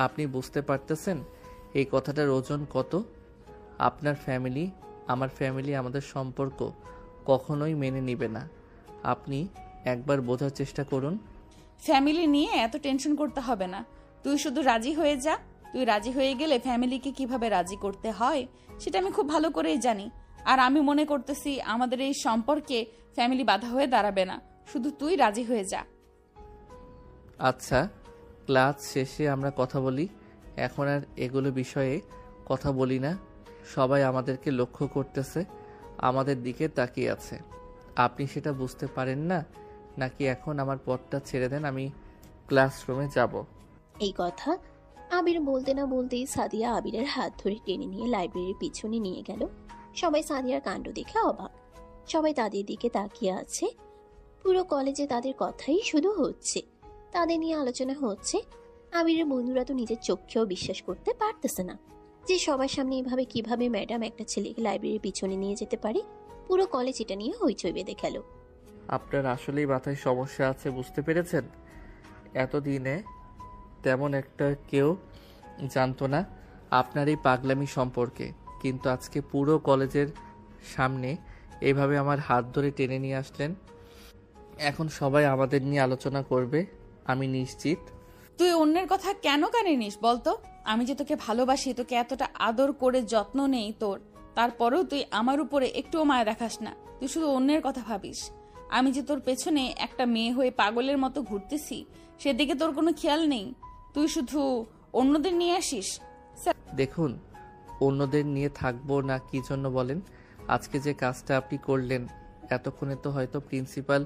আপনি বুঝতে পারতেছেন এই কথাটার ওজন কত? আপনার ফ্যামিলি, আমার ফ্যামিলি আমাদের সম্পর্ক কখনোই মেনে নিবে না। আপনি একবার বোঝার চেষ্টা করুন। ফ্যামিলি নিয়ে এত টেনশন করতে হবে না, তুই শুধু রাজি হয়ে যা। তুই রাজি হয়ে গেলে ফ্যামিলিকে কিভাবে রাজি করতে হয় সেটা আমি খুব ভালো করেই জানি। আর আমি মনে করতেছি আমাদের এই সম্পর্কে ফ্যামিলি বাধা হয়ে দাঁড়াবে না, শুধু তুই রাজি হয়ে যা। আচ্ছা, ক্লাস শেষে আমরা কথা বলি, এখন আর এগুলো বিষয়ে কথা বলি না। সবাই আমাদেরকে লক্ষ্য করতেছে, আমাদের দিকে তাকিয়ে আছে। আপনি সেটা বুঝতে পারেন না নাকি? এখন আমার পথটা ছেড়ে দেন, আমি ক্লাসরুমে যাব। এই কথা আবির বলতে না বলতেই সাদিয়া আবিরের হাত ধরে টেনে নিয়ে লাইব্রেরির পিছনে নিয়ে গেল। সবাই সাদিয়ার কাণ্ড দেখে অবাক। সবাই তাদের দিকে তাকিয়ে আছে। পুরো কলেজে তাদের কথাই শুধু হচ্ছে, তাদের নিয়ে আলোচনা হচ্ছে। আবিরের বন্ধুরা তো নিজের চোখেও বিশ্বাস করতে পারতেছে না যে সবার সামনে এভাবে কিভাবে ম্যাডাম একটা ছেলেকে লাইব্রেরির পিছনে নিয়ে যেতে পারে। পুরো কলেজ এটা নিয়ে হইচই বেঁধে গেল। আপনার আসলেই মাথায় সমস্যা আছে, বুঝতে পেরেছেন? এতদিনে তেমন একটা কেউ জানতো না আপনার এই পাগলামি সম্পর্কে, কিন্তু আজকে পুরো কলেজের সামনে এভাবে আমার হাত ধরে টেনে নিয়ে আসলেন। এখন সবাই আমাদের নিয়ে আলোচনা করবে, আমি নিশ্চিত। তুই অন্যের কথা কেন কানে নিস বলতো? আমি যে তোকে ভালোবাসি, তোকে এতটা আদর করে যত্ন নেই তোর, তারপরেও তুই আমার উপরে একটুও মায়া দেখাস না। তুই শুধু অন্যের কথা ভাবিস। আমি যে তোর পেছনে একটা মেয়ে হয়ে পাগলের মতো ঘুরতেছি, সেদিকে তোর কোনো খেয়াল নেই। তুই শুধু অন্যদের নিয়ে আসিস। দেখুন, অন্যদের নিয়ে থাকবো না কি জন্য বলেন? আজকে যে কাজটা আপনি করলেন, এতক্ষণে তো হয়তো প্রিন্সিপাল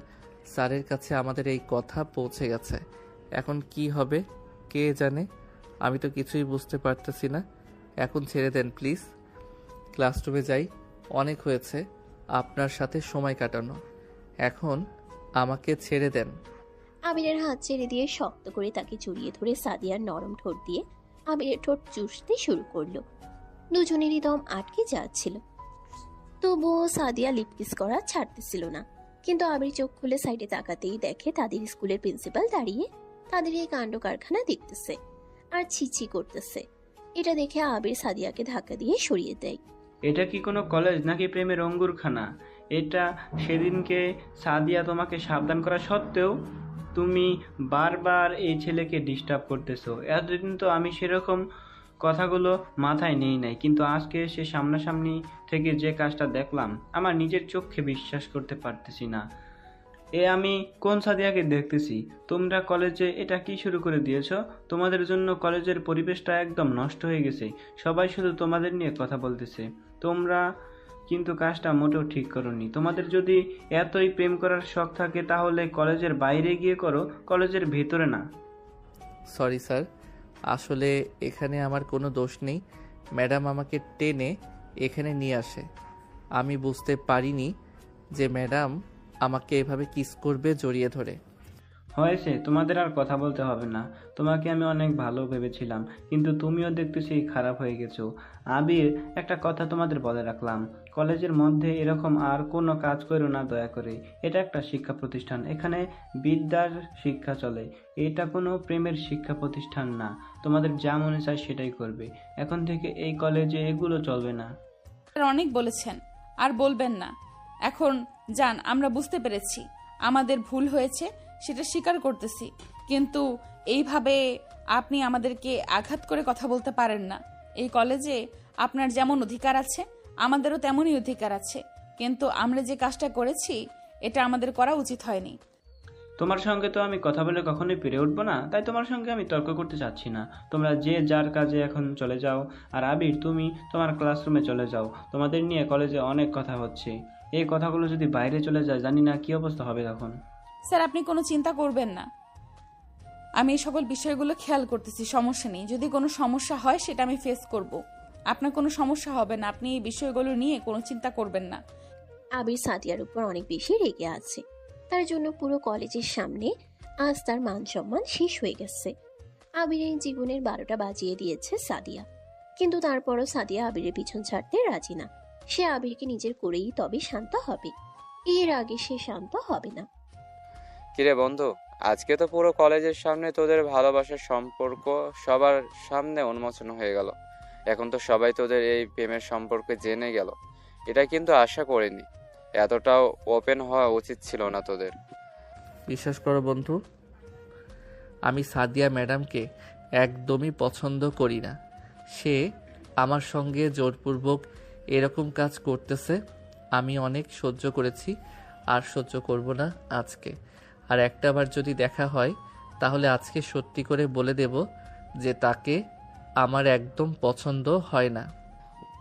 স্যারের কাছে আমাদের এই কথা পৌঁছে গেছে। এখন কি হবে কে জানে, আমি তো কিছুই বুঝতে পারতেছি না। এখন ছেড়ে দেন প্লিজ, ক্লাসরুমে যাই। অনেক হয়েছে আপনার সাথে সময় কাটানো, এখন আমাকে ছেড়ে দেন। আবিরের হাত ছেড়ে দিয়ে শক্ত করে তাকে জড়িয়ে ধরে সাদিয়ার নরম ঠোঁট দিয়ে আবিরের ঠোঁট চুষতে শুরু করলো। দুজনেরই দম আটকে যাচ্ছিল, তবুও সাদিয়া লিপকিস করা ছাড়তেছিল না। কিন্তু আবির চোখ খুলে সাইডে তাকাতেই দেখে তাদের স্কুলের প্রিন্সিপাল দাঁড়িয়ে তাদের এই কাণ্ড কারখানা দেখতেছে আর ছিছি করতেছে। এটা দেখে আবির সাদিয়াকে ধাক্কা দিয়ে সরিয়ে দেয়। এটা কি কোনো কলেজ নাকি প্রেমের অঙ্গুরখানা? এটা সেদিনকে সাদিয়া তোমাকে সাবধান করা সত্ত্বেও তুমি বারবার এই ছেলেকে ডিস্টার্ব করতেছো। এতদিন তো আমি সেরকম কথাগুলো মাথায় নেই নাই, কিন্তু আজকে সে সামনাসামনি থেকে যে কাজটা দেখলাম আমার নিজের চোখে বিশ্বাস করতে পারতেছি না। আমি কোন সাদিয়াকে দেখতেছি? তোমরা কলেজে এটা কি শুরু করে দিয়েছো? তোমাদের জন্য কলেজের পরিবেশটা একদম নষ্ট হয়ে গেছে। সবাই শুধু তোমাদের নিয়ে কথা বলতেছে। তোমরা কিন্তু কাজটা মোটেও ঠিক করোনি। তোমাদের যদি এতই প্রেম করার শখ থাকে তাহলে কলেজের বাইরে গিয়ে করো, কলেজের ভেতরে না। সরি স্যার, আসলে এখানে আমার কোনো দোষ নেই। ম্যাডাম আমাকে টেনে এখানে নিয়ে আসে। আমি বুঝতে পারিনি যে ম্যাডাম আমাকে এভাবে কিস করবে জড়িয়ে ধরে। হয়েছে, তোমাদের আর কথা বলতে হবে না। তোমাকে আমি অনেক ভালো ভেবেছিলাম, কিন্তু তুমিও দেখতেছি খারাপ হয়ে গেছো। আবির, একটা কথা তোমাদের বলে রাখলাম, কলেজের মধ্যে এরকম আর কোনো কাজ করো না দয়া করে। এটা একটা শিক্ষা প্রতিষ্ঠান, এখানে বিদ্যার শিক্ষা চলে। এটা কোনো প্রেমের শিক্ষা প্রতিষ্ঠান না। তোমাদের যা মনে চায় সেটাই করবে। এখন থেকে এই কলেজে এগুলো চলবে না। স্যার অনেক বলেছেন, আর বলবেন না। এখন যান, আমরা বুঝতে পেরেছি আমাদের ভুল হয়েছে, সেটা স্বীকার করতেছি। কিন্তু এইভাবে আপনি আমাদেরকে আঘাত করে কথা বলতে পারেন না। এই কলেজে আপনার যেমন অধিকার আছে, আমাদেরও তেমনই অধিকার আছে। কিন্তু আমরা যে কাজটা করেছি এটা আমাদের করা উচিত হয়নি। তোমার সঙ্গে তো আমি কথা বলে কখনোই পেরে উঠবো না, তাই তোমার সঙ্গে আমি তর্ক করতে চাচ্ছি না। তোমরা যে যার কাজে এখন চলে যাও। আর আবির, তুমি তোমার ক্লাসরুমে চলে যাও। তোমাদের নিয়ে কলেজে অনেক কথা হচ্ছে। এই কথাগুলো যদি বাইরে চলে যায়, জানি না কি অবস্থা হবে তখন। স্যার আপনি কোনো চিন্তা করবেন না, আমি এই সকল বিষয়গুলো খেয়াল করতেছি। সমস্যা নেই, যদি কোনো সমস্যা হয় সেটা আমি ফেস করব। আপনার কোনো সমস্যা হবে না, আপনি এই বিষয়গুলো নিয়ে কোনো চিন্তা করবেন না। আবির সাদিয়ার উপর অনেক বেশি রেগে আছে। তার জন্য পুরো কলেজের সামনে আজ তার মান সম্মান শেষ হয়ে গেছে। আবিরের জীবনের 12টা বাজিয়ে দিয়েছে সাদিয়া, কিন্তু তারপরও সাদিয়া আবিরের পিছন ছাড়তে রাজি না। সে আবিরকে নিজের করেই তবে শান্ত হবে, এর আগে সে শান্ত হবে না। কিরে বন্ধু, আজকে তো পুরো কলেজের সামনে তোদের ভালোবাসার সম্পর্ক সবার সামনে উন্মোচন হয়ে গেল। এখন তো সবাই তোদের এই প্রেমের সম্পর্কে জেনে গেল। এটা কিন্তু আশা করিনি। এতটাও ওপেন হওয়া উচিত ছিল না তোদের। বিশ্বাস করো বন্ধু, আমি সাদিয়া ম্যাডামকে একদমই পছন্দ করি না। সে আমার সঙ্গে জোরপূর্বক এরকম কাজ করতেছে। আমি অনেক সহ্য করেছি, আর সহ্য করব না আজকে। আর একটাবার যদি দেখা হয় তাহলে আজকে সত্যি করে বলে দেব যে তাকে আমার একদম পছন্দ হয় না।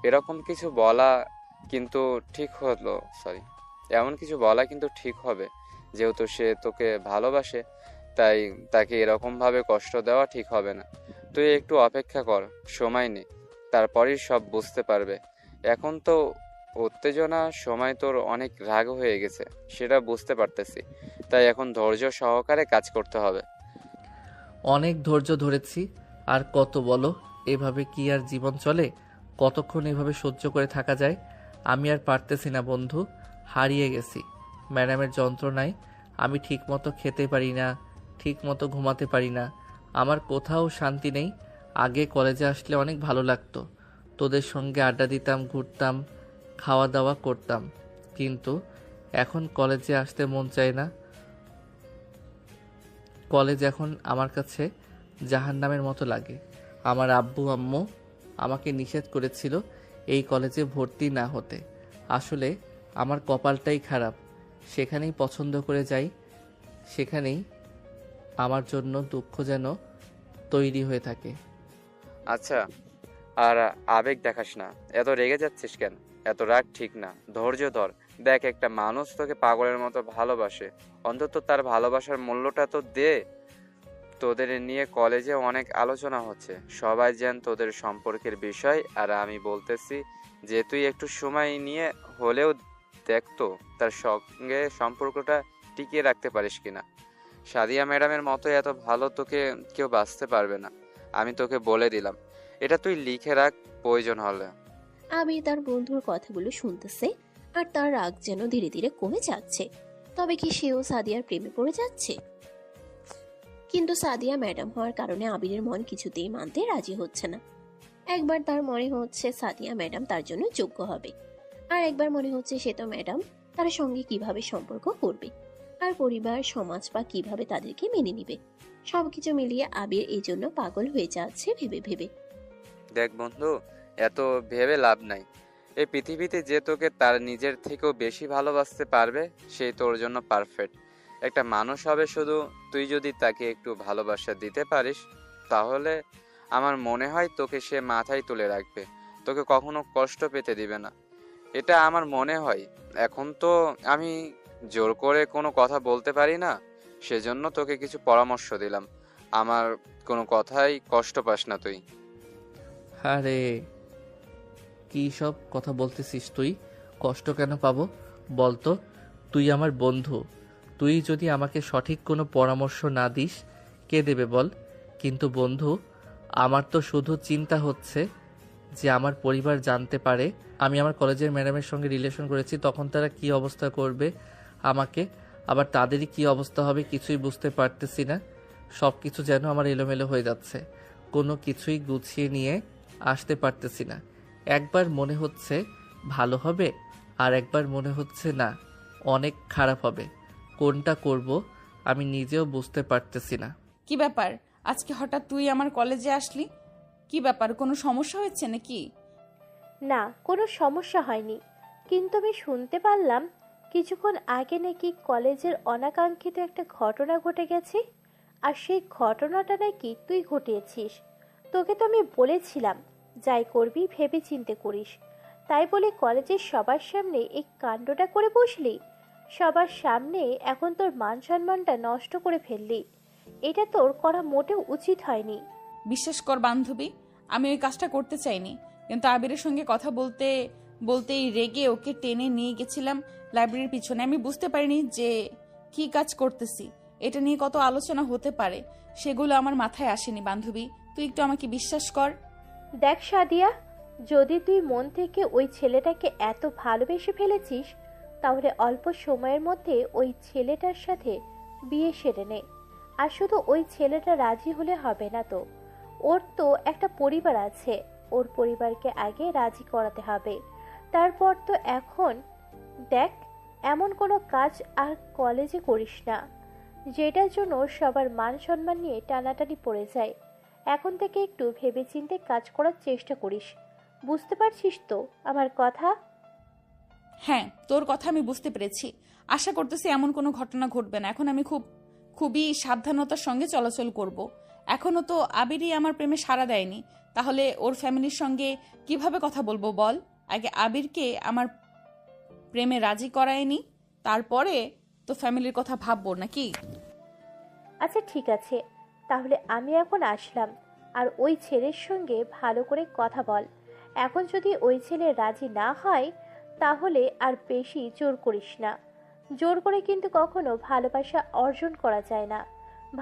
এরকম কিছু বলা কিন্তু ঠিক হলো, এমন কিছু বলা কিন্তু ঠিক হবে। যেহেতু সে তোকে ভালোবাসে, তাই তাকে এরকমভাবে কষ্ট দেওয়া ঠিক হবে না। তুই একটু অপেক্ষা কর, সময় নে, তারপরই সব বুঝতে পারবে। এখন তো উত্তেজনা সময় তোর অনেক রাগ হয়ে গেছে, সেটা বুঝতে পারতেছি। তাই এখন ধৈর্য সহকারে কাজ করতে হবে। অনেক ধৈর্য ধরেছি, আর কত বলো? এভাবে কি আর জীবন চলে? কতক্ষণ এভাবে সহ্য করে থাকা যায়? আমি আর পারতেছি না বন্ধু, হারিয়ে গেছি ম্যাডামের যন্ত্রণায়। আমি ঠিকমতো খেতে পারি না, ঠিকমতো ঘুমাতে পারি না, আমার কোথাও শান্তি নেই। আগে কলেজে আসলে অনেক ভালো লাগতো, তোদের সঙ্গে আড্ডা দিতাম, ঘুরতাম, খাওয়া দাওয়া করতাম। কিন্তু এখন কলেজে আসতে মন চায় না। কলেজ এখন আমার কাছে জাহান্নামের মতো লাগে। আমার আব্বু আম্মু আমাকে নিষেধ করেছিল এই কলেজে ভর্তি না হতে। আসলে আমার কপালটাই খারাপ, সেখানেই পছন্দ করে যাই, সেখানেই আমার জন্য দুঃখ যেন তৈরি হয়ে থাকে। আচ্ছা, আর আবেগ দেখাস না। এত রেগে যাচ্ছিস কেন? এত রাগ ঠিক না, ধৈর্য ধর। দেখ, একটা মানুষ তোকে পাগলের মতো ভালোবাসে, অন্তত তার ভালোবাসার মূল্যটা তো দে। তোদের নিয়ে কলেজে অনেক আলোচনা হচ্ছে, সবাই জান তোদের সম্পর্কের বিষয়। আর আমি বলতেছি যে তুই একটু সময় নিয়ে হলেও দেখতো তার সঙ্গে সম্পর্কটা টিকিয়ে রাখতে পারিস কিনা। সাদিয়া ম্যাডামের মতো এত ভালো তোকে কেউ বাঁচতে পারবে না। আমি তোকে বলে দিলাম, এটা তুই লিখে রাখ প্রয়োজন হলে। আবির তার বন্ধুর কথাগুলো শুনতেছে আর তার রাগ যেন ধীরে ধীরে কমে যাচ্ছে। তবে কি সেও সাদিয়ার প্রেমে পড়ে যাচ্ছে? কিন্তু সাদিয়া ম্যাডাম হওয়ার কারণে আবিরের মন কিছুতেই মানতে রাজি হচ্ছে না। একবার তার মনে হচ্ছে সাদিয়া ম্যাডাম তার জন্য যোগ্য হবে, আর একবার মনে হচ্ছে সে তো ম্যাডাম, তার সঙ্গে কিভাবে সম্পর্ক করবে, আর পরিবার সমাজ বা কিভাবে তাদেরকে মেনে নিবে। সবকিছু মিলিয়ে আবির এই জন্য পাগল হয়ে যাচ্ছে ভেবে ভেবে। দেখ বন্ধু, এত ভেবে লাভ নাই। এই পৃথিবীতে যে তোকে তার নিজের থেকেও বেশি ভালোবাসতে পারবে সেই তোর জন্য পারফেক্ট একটা মানুষ হবে। শুধু তুই যদি তাকে একটু ভালোবাসা দিতে পারিস, তাহলে আমার মনে হয় তোকে সে মাথায় তুলে রাখবে, তোকে কখনো কষ্ট পেতে দিবে না। এটা আমার মনে হয়। এখন তো আমি জোর করে কোনো কথা বলতে পারি না, সেজন্য তোকে কিছু পরামর্শ দিলাম। আমার কোনো কথাই কষ্ট পাস না তুই। আরে কী সব কথা বলতেছিস তুই? কষ্ট কেন পাবো বলতো? তুই আমার বন্ধু, তুই যদি আমাকে সঠিক কোনো পরামর্শ না দিস কে দেবে বল? কিন্তু বন্ধু, আমার তো শুধু চিন্তা হচ্ছে যে আমার পরিবার জানতে পারে আমি আমার কলেজের ম্যাডামের সঙ্গে রিলেশন করেছি, তখন তারা কি অবস্থা করবে আমাকে, আবার তাদেরই কি অবস্থা হবে কিছুই বুঝতে পারতেছি না। সব কিছু যেন আমার এলোমেলো হয়ে যাচ্ছে, কোনো কিছুই গুছিয়ে নিয়ে আসতে পারতেছি না। একবার মনে হচ্ছে ভালো হবে, আর একবার মনে হচ্ছে না অনেক খারাপ হবে। কোনটা করব আমি নিজেও বুঝতে পারতেছি না। কি ব্যাপার, আজকে হঠাৎ তুই আমার কলেজে আসলি? কি ব্যাপার, কোনো সমস্যা হয়েছে নাকি? না, কোনো সমস্যা হয়নি, কিন্তু আমি শুনতে পারলাম কিছুক্ষণ আগে নাকি কলেজের অনাকাঙ্ক্ষিত একটা ঘটনা ঘটে গেছে, আর সেই ঘটনাটা নাকি তুই ঘটিয়েছিস। তোকে তো আমি বলেছিলাম যাই করবি ভেবে চিন্তে করিস, তাই বলে কলেজের সবার সামনে এই কাণ্ডটা করে বসলি। সবার সামনে এখন তোর মান সম্মানটা নষ্ট করে ফেললি। এটা তোর করা মোটেও উচিত হয়নি। বিশ্বাস কর বান্ধবী, আমি ওই কাজটা করতে চাইনি, কিন্তু আবিরের সঙ্গে কথা বলতে বলতেই রেগে ওকে টেনে নিয়ে গেছিলাম লাইব্রেরির পিছনে। আমি বুঝতে পারিনি যে কি কাজ করতেছি, এটা নিয়ে কত আলোচনা হতে পারে সেগুলো আমার মাথায় আসেনি। বান্ধবী, তুই একটু আমাকে বিশ্বাস কর। দেখ সাদিয়া, যদি তুই মন থেকে ওই ছেলেটাকে এত ভালোবেসে ফেলেছিস, তাহলে অল্প সময়ের মধ্যে ওই ছেলেটার সাথে বিয়ে সেরে নে। আর শুধু ওই ছেলেটা রাজি হলে হবে না তো, ওর তো একটা পরিবার আছে, ওর পরিবারকে আগে রাজি করাতে হবে। তারপর তো এখন দেখ, এমন কোনো কাজ আর কলেজে করিস না যেটার জন্য সবার মান সম্মান নিয়ে টানাটানি পড়ে যায়। এখন থেকে একটু ভেবেচিন্তে কাজ করার চেষ্টা করিস। বুঝতে পারছিস তো আমার কথা? হ্যাঁ, তোর কথা আমি বুঝতে পেরেছি। আশা করতেছি এমন কোনো ঘটনা ঘটবে না। এখন আমি খুবই সাবধানতার সঙ্গে চলাচল করব। এখনো তো আবিরই আমার প্রেমে সাড়া দেয়নি, তাহলে ওর ফ্যামিলির সঙ্গে কিভাবে কথা বলবো বল? আগে আবিরকে আমার প্রেমে রাজি করায়নি, তারপরে তো ফ্যামিলির কথা ভাববো নাকি? আচ্ছা ঠিক আছে, তাহলে আমি এখন আসলাম। আর ওই ছেলের সঙ্গে ভালো করে কথা বল। এখন যদি ওই ছেলে রাজি না হয়, তাহলে আর বেশি জোর করিস না। জোর করে কিন্তু কখনো ভালোবাসা অর্জন করা যায় না।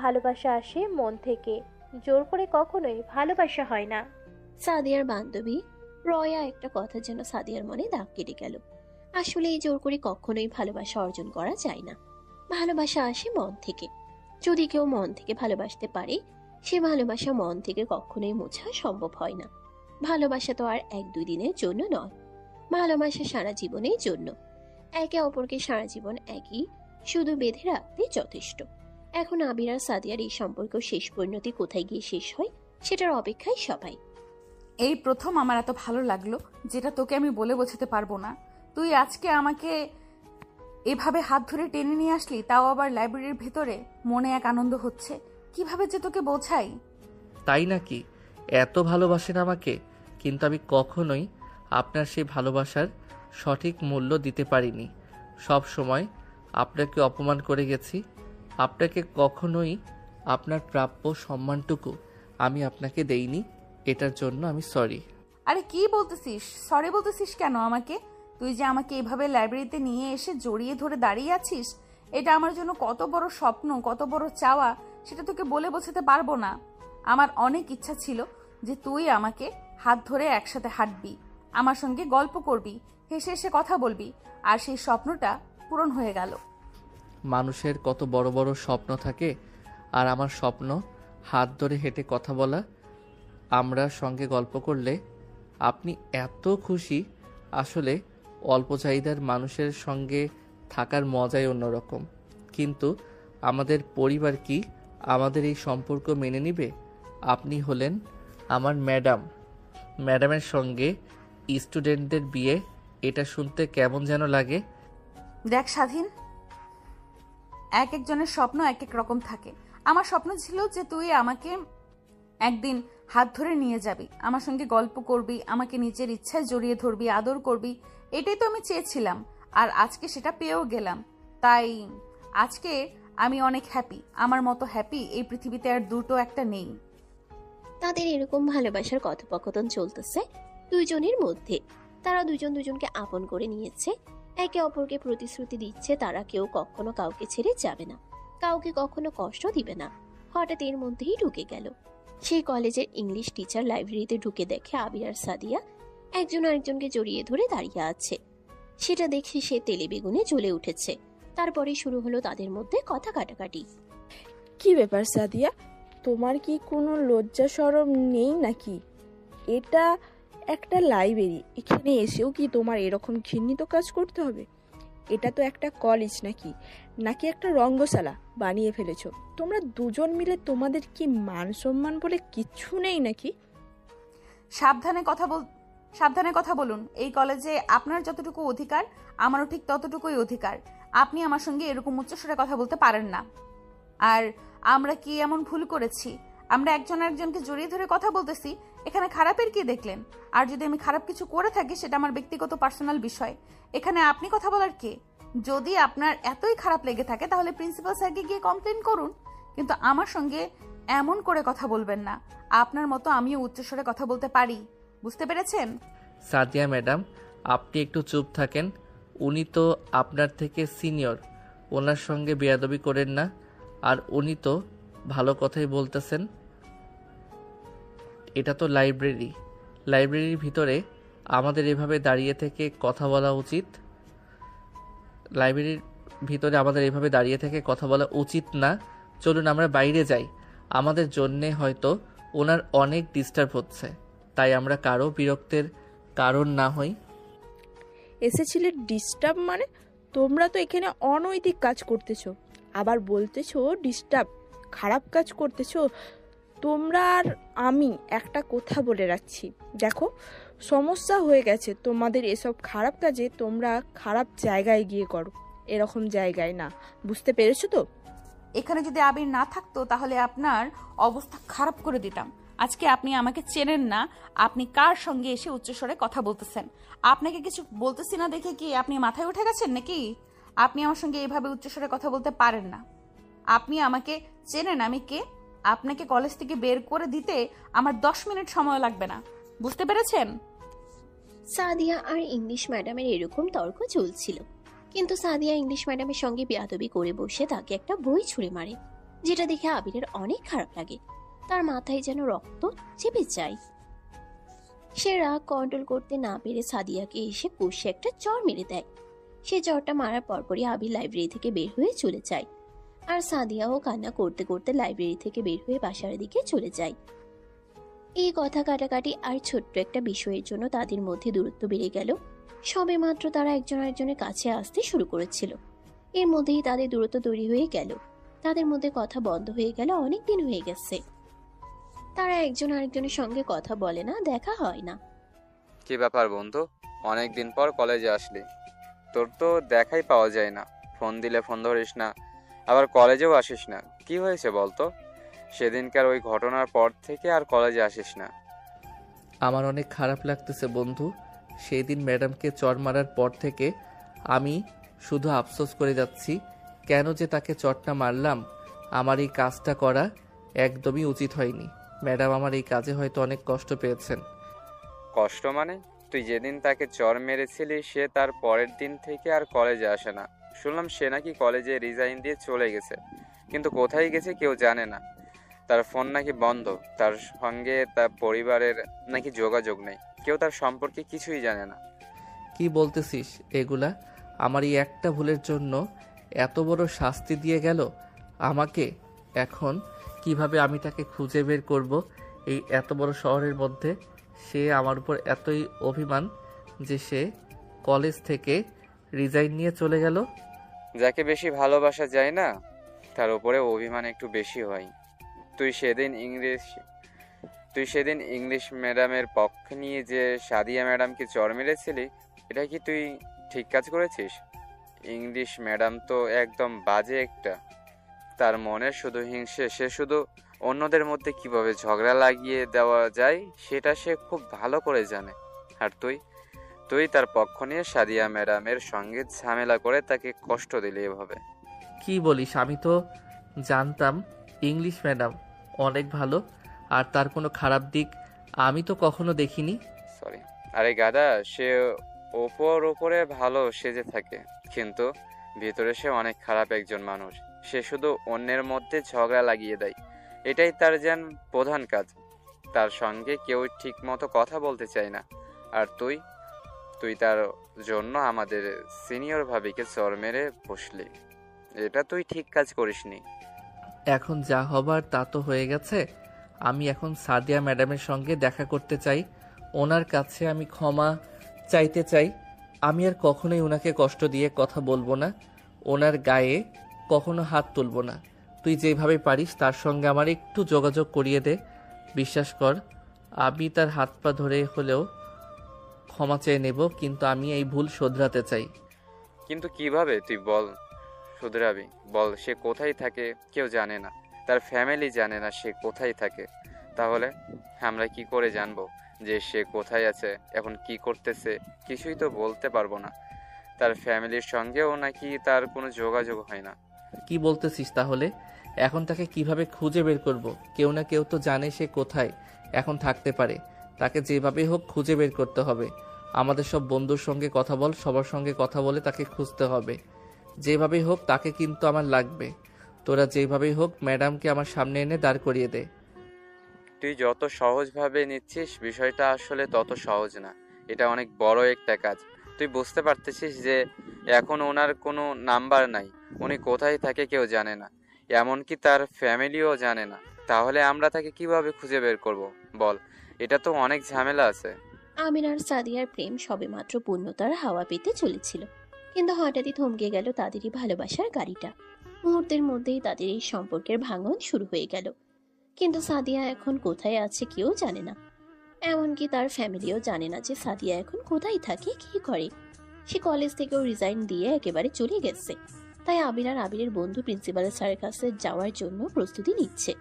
ভালোবাসা আসে মন থেকে, জোর করে কখনোই ভালোবাসা হয় না। সাদিয়ার বান্ধবী রয়া একটা কথা যেন সাদিয়ার মনে দাগ কেটে গেল। আসলে এই জোর করে কখনোই ভালোবাসা অর্জন করা যায় না। ভালোবাসা আসে মন থেকে। যদি কেউ মন থেকে ভালোবাসতে পারে, সে ভালোবাসা মন থেকে কখনোই মোছা সম্ভব হয় না। ভালোবাসা তো আর 1-2 দিনের জন্য নয়, ভালোবাসা সারা জীবনের জন্য। একে অপরকে সারা জীবন একই শুধু বেঁধে রাখতে যথেষ্ট। এখন আবির আর সাদিয়ার এই সম্পর্ক শেষ পরিণতি কোথায় গিয়ে শেষ হয় সেটার অপেক্ষায় সবাই। এই প্রথম আমার এত ভালো লাগলো, যেটা তোকে আমি বলে বোঝাতে পারবো না। তুই আজকে আমাকে এভাবে হাত ধরে টেনে নিয়ে আসলি, তাও আবার লাইব্রেরির ভেতরে। মনে এক আনন্দ হচ্ছে, কিভাবে যে তোকে বোঝাই। তাই নাকি? এত ভালোবাসেন আমাকে? কিন্তু আমি কখনোই আপনার সেই ভালোবাসার সঠিক মূল্য দিতে পারিনি। সব সময় আপনাকে অপমান করে গেছি। আপনাকে কখনোই আপনার প্রাপ্য সম্মানটুকু আমি আপনাকে দেইনি। এটার জন্য আমি সরি। আরে কি বলতেছিস? সরি বলতেছিস কেন আমাকে? তুই যে আমাকে এইভাবে লাইব্রেরিতে নিয়ে এসে জড়িয়ে ধরে দাঁড়িয়ে আছিস, এটা আমার জন্য কত বড় স্বপ্ন, কত বড় চাওয়া, সেটা তোকে বলে বোঝাতে পারবো না। আমার অনেক ইচ্ছা ছিল যে তুই আমাকে হাত ধরে একসাথে হাঁটবি, আমার সঙ্গে গল্প করবি, হেসে হেসে কথা বলবি, আর সেই স্বপ্নটা পূরণ হয়ে গেল। মানুষের কত বড় বড় স্বপ্ন থাকে, আর আমার স্বপ্ন হাত ধরে হেঁটে কথা বলা, আমরা সঙ্গে গল্প করলে আপনি এত খুশি। আসলে অল্প চাহিদার মানুষের সঙ্গে থাকার মজাই অন্যরকম। কিন্তু আমাদের পরিবার কি আমাদের এই সম্পর্ক মেনে নিবে? আপনি হলেন আমার ম্যাডাম, ম্যাডামের সঙ্গে স্টুডেন্টদের বিয়ে, এটা শুনতে কেমন যেন লাগে। দেখ স্বাধীন, এক একজনের স্বপ্ন এক এক রকম থাকে। আমার স্বপ্ন ছিল যে তুই আমাকে একদিন হাত ধরে নিয়ে যাবি, আমার সঙ্গে গল্প করবি, আমাকে নিজের ইচ্ছায় জড়িয়ে ধরবি, আদর করবি। এটাই তো আমি চেয়েছিলাম, আর আজকে সেটা পেয়েও গেলাম। তাই আজকে আমি অনেক হ্যাপি। আমার মতো হ্যাপি এই পৃথিবীতে আর দুটো একটা নেই। তাদের এরকম ভালোবাসার কথোপকথন চলতেছে দুইজনের মধ্যে। তারা দুজন দুজনকে আপন করে নিয়েছে, একে অপরকে প্রতিশ্রুতি দিচ্ছে তারা কেউ কখনো কাউকে ছেড়ে যাবে না, কাউকে কখনো কষ্ট দিবে না। হঠাৎ এর মধ্যেই ঢুকে গেল সেই কলেজের ইংলিশ টিচার লাইব্রেরিতে ঢুকে দেখে আবির আর সাদিয়া একজন আরেকজনকে জড়িয়ে ধরে দাঁড়িয়ে আছে। সেটা দেখে সে তেলে বেগুনে জ্বলে উঠেছে। তারপরে শুরু হলো তাদের মধ্যে কথা কাটাকাটি। কি ব্যাপার সাদিয়া, তোমার কি কোনো লজ্জা শরম নেই নাকি? এটা একটা লাইব্রেরি, এখানে এসেও কি তোমার এরকম ঘৃণিত কাজ করতে হবে? এটা তো একটা কলেজ নাকি নাকি একটা রঙ্গশালা বানিয়ে ফেলেছো? তোমরা দুজন মিলে তোমাদের কি মান সম্মান বলে কিচ্ছু নেই নাকি? সাবধানে কথা বলুন। এই কলেজে আপনার যতটুকু অধিকার, আমারও ঠিক ততটুকুই অধিকার। আপনি আমার সঙ্গে এরকম উচ্চস্বরে কথা বলতে পারেন না। আর আমরা কি এমন ভুল করেছি? আমরা একজন আরেকজনকে জড়িয়ে ধরে কথা বলতেছি, এখানে খারাপের কি দেখলেন? আর যদি আমি খারাপ কিছু করে থাকি সেটা আমার ব্যক্তিগত পার্সোনাল বিষয়, এখানে আপনি কথা বলার কে? যদি আপনার এতই খারাপ লেগে থাকে তাহলে প্রিন্সিপাল স্যারকে গিয়ে কমপ্লেন করুন, কিন্তু আমার সঙ্গে এমন করে কথা বলবেন না। আপনার মতো আমিও উচ্চস্বরে কথা বলতে পারি, বুঝতে পেরেছেন? সাদিয়া ম্যাডাম, আপনি একটু চুপ থাকেন। উনি তো আপনার থেকে সিনিয়র, ওনার সঙ্গে বেয়াদবি করেন না। আর উনি তো ভালো কথাই বলতেছেন। এটা তো লাইব্রেরি, লাইব্রেরির ভিতরে আমাদের এভাবে দাঁড়িয়ে থেকে কথা বলা উচিত? লাইব্রেরির ভিতরে আমাদের এভাবে দাঁড়িয়ে থেকে কথা বলা উচিত না। চলুন আমরা বাইরে যাই। আমাদের জন্যে হয়তো ওনার অনেক ডিস্টার্ব হচ্ছে, তাই আমরা কারো বিরক্তের কারণ না হই। এসেছিলে ডিস্টার্ব মানে? তোমরা তো এখানে অনৈতিক কাজ করতেছো, আবার বলতেছো ডিস্টার্ব, খারাপ কাজ করতেছো তোমরা। আর আমি একটা কথা বলে রাখছি, দেখো সমস্যা হয়ে গেছে তোমাদের এসব খারাপ কাজে। তোমরা খারাপ জায়গায় গিয়ে করো, এরকম জায়গায় না, বুঝতে পেরেছো তো? এখানে যদি আবির না থাকতো তাহলে আপনার অবস্থা খারাপ করে দিতাম। আজকে আপনি আমাকে চেনেন না, আপনি কার সঙ্গে এসে উচ্চস্বরে কথা বলতেছেন? আপনাকে কিছু বলতেছি না দেখে কি আপনি মাথায় উঠে গেছেন নাকি? আপনি আমার সঙ্গে এইভাবে উচ্চস্বরে কথা বলতে পারেন না। আপনি আমাকে চেনেন আমি কে? আপনাকে কলেজ থেকে বের করে দিতে আমার 10 মিনিট সময় লাগবে না, বুঝতে পেরেছেন? সাদিয়া আর ইংলিশ ম্যাডামের এরকম তর্ক চলছিল, কিন্তু সাদিয়া ইংলিশ ম্যাডামের সঙ্গে বেয়াদবি করে বসে তাকে একটা বই ছুঁড়ে মারে, যেটা দেখে আবিরের অনেক খারাপ লাগে। তার মাথায় যেন রক্ত চেপে যায়। সে রাগ কন্ট্রোল করতে না পেরে সাদিয়াকে এসে কষে একটা চড় মেরে দেয়। সে চড়টা মারার পরপরই আবির লাইব্রেরি থেকে বের হয়ে চলে যায়, আর সাদিয়াও কান্না করতে করতে লাইব্রেরি থেকে বের হয়ে বাসার দিকে চলে যায়। এই কথা কাটাকাটি আর ছোট্ট একটা বিষয়ের জন্য তাদের মধ্যে দূরত্ব বেড়ে গেল। সবে মাত্র তারা একজন আরেকজনের কাছে আসতে শুরু করেছিল, এর মধ্যেই তাদের দূরত্ব তৈরি হয়ে গেল। তাদের মধ্যে কথা বন্ধ হয়ে গেল, অনেক দিন হয়ে গেছে তারা একজন আরেকজনের সঙ্গে কথা বলে না, দেখা হয় না। কি ব্যাপার বন্ধু, অনেক দিন পর কলেজে আসলি, তোর তো দেখাই পাওয়া যায় না। ফোন দিলে ফোন ধরিস না, আবার কলেজেও আসিস না। কি হয়েছে বলতো? সেদিনকার ওই ঘটনার পর থেকে আর কলেজে আসিস না। আমার অনেক খারাপ লাগতেছে বন্ধু। সেই দিন ম্যাডামকে চড় মারার পর থেকে আমি শুধু আফসোস করে যাচ্ছি, কেন যে তাকে চড়টা মারলাম। আমার এই কাজটা করা একদমই উচিত হয়নি। ম্যাডাম আমার এই কাজে হয়তো অনেক কষ্ট পেয়েছেন। কষ্ট মানে? তুই যেদিন তাকে চড় মেরেছিলি সে তার পরের দিন থেকে আর কলেজে আসে না, শুনলাম সে নাকি কলেজে রিজাইন দিয়ে চলে গেছে, কিন্তু কোথায় গেছে কেউ জানে না। তার ফোন নাকি বন্ধ, তার সঙ্গে তার পরিবারের নাকি যোগাযোগ নেই, কেউ তার সম্পর্কে কিছুই জানে না। কি বলতেছিস এগুলা? আমার এই একটা ভুলের জন্য এত বড় শাস্তি দিয়ে গেল আমাকে। এখন কিভাবে আমি তাকে খুঁজে বের করব এই এত বড় শহরের মধ্যে? সে আমার উপর এতই অভিমান যে সে কলেজ থেকে রিজাইন নিয়ে চলে গেল। যাকে বেশি ভালোবাসা যায় না, তার উপরে অভিমান একটু বেশি হয়। তুই সেদিন ইংলিশ ম্যাডামের পক্ষ নিয়ে যে সাদিয়া ম্যাডামকে চড় মেরেছিলি, এটা কি তুই ঠিক কাজ করেছিস? ইংলিশ ম্যাডাম তো একদম বাজে একটা। তার মনে শুধু হিংসে, সে শুধু অন্যদের মধ্যে কিভাবে ঝগড়া লাগিয়ে দেওয়া যায় সেটা সে খুব ভালো করে জানে। আর তুই তার পক্ষ নিয়ে সাদিয়া ম্যাডামের সঙ্গে ঝামেলা করে তাকে কষ্ট দিলি এভাবে। কি বলিস? আমি তো জানতাম ইংলিশ ম্যাডাম অনেক ভালো, আর তার কোনো খারাপ দিক আমি তো কখনো দেখিনি। সরি। আরে গাদা, সে ওপরে ভালো সেজে থাকে, কিন্তু ভিতরে সে অনেক খারাপ একজন মানুষ। সে শুধু অন্যের মধ্যে ঝগড়া লাগিয়ে দেয়, এটাই তার যেন প্রধান কাজ। তার সঙ্গে কেউ ঠিক মতো কথা বলতে চায় না। আর তুই তার জন্য আমাদের সিনিয়র ভাবিকে চড় মেরে বসলি, এটা তুই ঠিক কাজ করিসনি। এখন যা হবার তা তো হয়ে গেছে। আমি এখন সাদিয়া ম্যাডামের সঙ্গে দেখা করতে চাই, ওনার কাছে আমি ক্ষমা চাইতে চাই। আমি আর কখনোই ওনাকে কষ্ট দিয়ে কথা বলবো না, ওনার গায়ে কখনো হাত তুলবো না। তুই যেভাবে পারিস তার সঙ্গে আমার একটু যোগাযোগ করিয়ে দে। বিশ্বাস কর, আমি তার হাত পা ধরে হলেও ক্ষমা চেয়ে নেব, কিন্তু আমি এই ভুল শোধরাতে চাই। কিন্তু কিভাবে তুই বল শুধরাবি? বল, সে কোথায় থাকে কেউ জানে না, তার ফ্যামিলি জানে না সে কোথায় থাকে। তাহলে আমরা কি করে জানবো যে সে কোথায় আছে, এখন কি করতেছে? কিছুই তো বলতে পারবো না। তার ফ্যামিলির সঙ্গেও নাকি তার কোনো যোগাযোগ হয় না। কি বলতেছিস তাহলে? এখন তাকে কিভাবে খুঁজে বের করব? কেউ না কেউ তো জানে সে কোথায় এখন থাকতে পারে। তাকে যেভাবে হোক খুঁজে বের করতে হবে। আমাদের সব বন্ধুর সঙ্গে কথা বল, সবার সঙ্গে কথা বলে তাকে খুঁজতে হবে। যেভাবেই হোক তাকে কিন্তু আমার লাগবে। তোরা যেভাবেই হোক ম্যাডামকে আমার সামনে এনে দাঁড় করিয়ে দে। তুই যত সহজভাবে নিচ্ছিস বিষয়টা আসলে তত সহজ না। এটা অনেক বড় একটা কাজ। তুই বুঝতে পারতেছিস যে এখন ওনার কোনো নাম্বার নাই, উনি কোথায় থাকে কেউ জানে না, এমনকি তার ফ্যামিলিও জানে না। তাহলে আমরা তাকে কিভাবে খুঁজে বের করব বল? এটা তো অনেক ঝামেলা আছে। আমির আর সাদিয়ার প্রেম সবেমাত্র পূর্ণতার হাওয়া পেতে চলেছিল, কিন্তু হঠাৎই থমকে গেল তাদেরই ভালোবাসার গাড়িটা। মুহূর্তের মধ্যেই তাদের এই সম্পর্কের ভাঙন শুরু হয়ে গেল। কিন্তু সাদিয়া এখন কোথায় আছে কেউ জানে না, এমনকি তার ফ্যামিলিও জানে না যে সাদিয়া এখন কোথায় থাকে, কি করে। সে কলেজ থেকেও রিজাইন দিয়ে একেবারে চলে গেছে। তাই আবির আর আবিরের বন্ধু প্রিন্সিপাল স্যারের কাছে যাওয়ার জন্য প্রস্তুতি নিচ্ছে।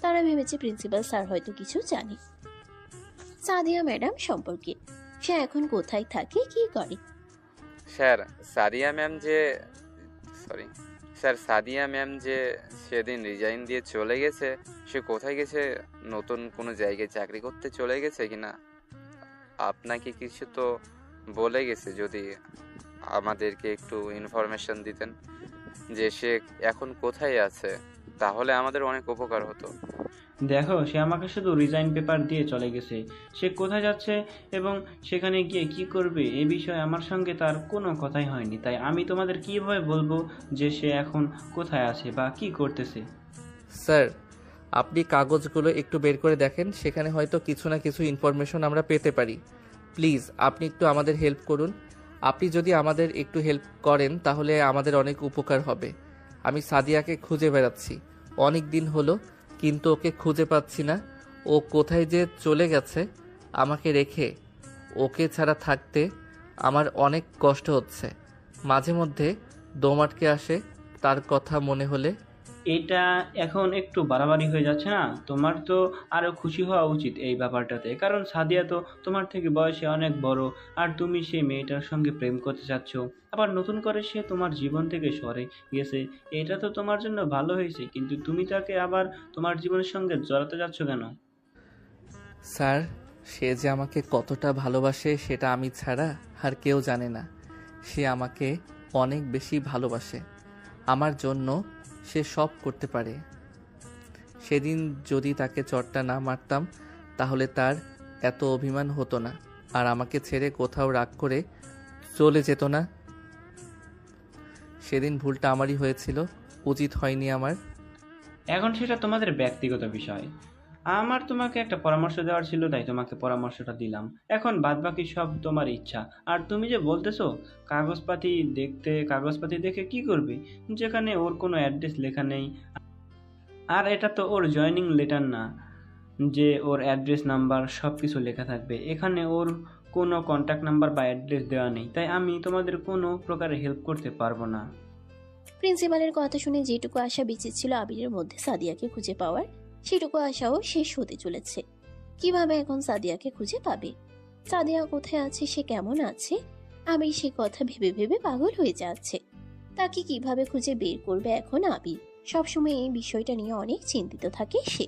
তারা ভেবেছে প্রিন্সিপাল স্যার হয়তো কিছু জানে সাদিয়া ম্যাডাম সম্পর্কে, সে এখন কোথায় থাকে, কি করে। স্যার, সাদিয়া ম্যাম যে সেদিন রিজাইন দিয়ে চলে গেছে, সে কোথায় গেছে? নতুন কোনো জায়গায় চাকরি করতে চলে গেছে কিনা? আপনাকে কিছু তো বলে গেছে, যদি আমাদেরকে একটু ইনফরমেশন দিতেন যে সে এখন কোথায় আছে, তাহলে আমাদের অনেক উপকার হতো। দেখো, সে আমাকে শুধু রিজাইন পেপার দিয়ে চলে গেছে। সে কোথায় যাচ্ছে এবং সেখানে গিয়ে কি করবে এ বিষয়ে আমার সঙ্গে তার কোনো কথাই হয়নি। তাই আমি তোমাদের কিভাবে বলবো যে সে এখন কোথায় আছে বা কি করতেছে? স্যার, আপনি কাগজগুলো একটু বের করে দেখেন, সেখানে হয়তো কিছু না কিছু ইনফরমেশন আমরা পেতে পারি। প্লিজ আপনি একটু আমাদের হেল্প করুন। আপনি যদি আমাদের একটু হেল্প করেন তাহলে আমাদের অনেক উপকার হবে। আমি সাদিয়াকে খুঁজে বেড়াচ্ছি অনেক দিন হলো, কিন্তু ওকে খুঁজে পাচ্ছি না। ও কোথায় যে চলে গেছে আমাকে রেখে। ওকে ছাড়া থাকতে আমার অনেক কষ্ট হচ্ছে। মাঝে মধ্যে দম আটকে আসে তার কথা মনে হলে। এটা এখন একটু বাড়াবাড়ি হয়ে যাচ্ছে না? তোমার তো আরো খুশি হওয়া উচিত এই ব্যাপারটাতে, কারণ সাদিয়া তো তোমার থেকে বয়সে অনেক বড়, আর তুমি সেই মেয়েটার সঙ্গে প্রেম করতে চাচ্ছ, আবার নতুন করে সে তোমার জীবন থেকে সরে গেছে। এটা তো তোমার জন্য ভালো হয়েছে, কিন্তু তুমি তাকে আবার তোমার জীবনের সঙ্গে জড়াতে যাচ্ছ কেন? স্যার, সে যে আমাকে কতটা ভালোবাসে সেটা আমি ছাড়া আর কেউ জানে না। সে আমাকে অনেক বেশি ভালোবাসে। আমার জন্য সে সব করতে পারে। সেদিন যদি তাকে চটটা না মারতাম তাহলে তার এত অভিমান হতো না, আর আমাকে ছেড়ে কোথাও রাগ করে চলে যেত না। সেদিন ভুলটা আমারই হয়েছিল, উচিত হয়নি আমার। এখন সেটা তোমাদের ব্যক্তিগত বিষয়। আমার তোমাকে একটা পরামর্শ দেওয়ার ছিল, তাই তোমাকে পরামর্শটা দিলাম। এখন বাদবাকি সব তোমার ইচ্ছা। আর তুমি যে বলতেছো কাগজপাতি দেখে কি করবে, যেখানে ওর কোনো অ্যাড্রেস লেখা নেই। আর এটা তো ওর জয়েনিং লেটার না যে ওর অ্যাড্রেস নাম্বার সব কিছু লেখা থাকবে। এখানে ওর কোনো কন্ট্যাক্ট নাম্বার বা অ্যাড্রেস দেওয়া নেই, তাই আমি তোমাদের কোনো প্রকারে হেল্প করতে পারবো না। প্রিন্সিপালের কথা শুনে যেটুকু আশা বেঁচে ছিল আবিরের মধ্যে সাদিয়াকে খুঁজে পাওয়ার, সেটুকু আশাও শেষ হতে চলেছে। কিভাবে এখন সাদিয়াকে খুঁজে পাবে? সাদিয়া কোথায় আছে, সে কেমন আছে? আবির সে কথা ভেবে ভেবে পাগল হয়ে যাচ্ছে। তাকে কিভাবে খুঁজে বের করবে এখন আবির? সবসময় এই বিষয়টা নিয়ে অনেক চিন্তিত থাকে সে।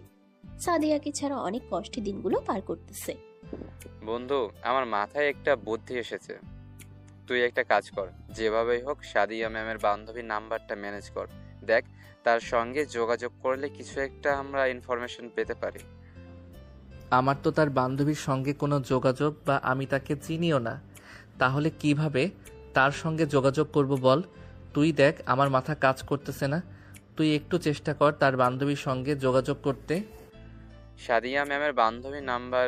সাদিয়াকে ছাড়া অনেক কষ্টে দিনগুলো পার করতেছে। বন্ধু, আমার মাথায় একটা বুদ্ধি এসেছে। তুই একটা কাজ কর, যেভাবেই হোক সাদিয়া ম্যামের বান্ধবীর নাম্বারটা ম্যানেজ কর। দেখ, তার সঙ্গে যোগাযোগ করলে কিছু একটা আমরা ইনফরমেশন পেতে পারি। আমার তো তার বান্ধবীর সঙ্গে কোনো যোগাযোগ বা আমি তাকে চিনিও না, তাহলে কিভাবে তার সঙ্গে যোগাযোগ করব বল? তুই দেখ, আমার মাথা কাজ করতেছে না। তুই একটু চেষ্টা কর তার বান্ধবীর সঙ্গে যোগাযোগ করতে। সাদিয়া ম্যামের বান্ধবীর নাম্বার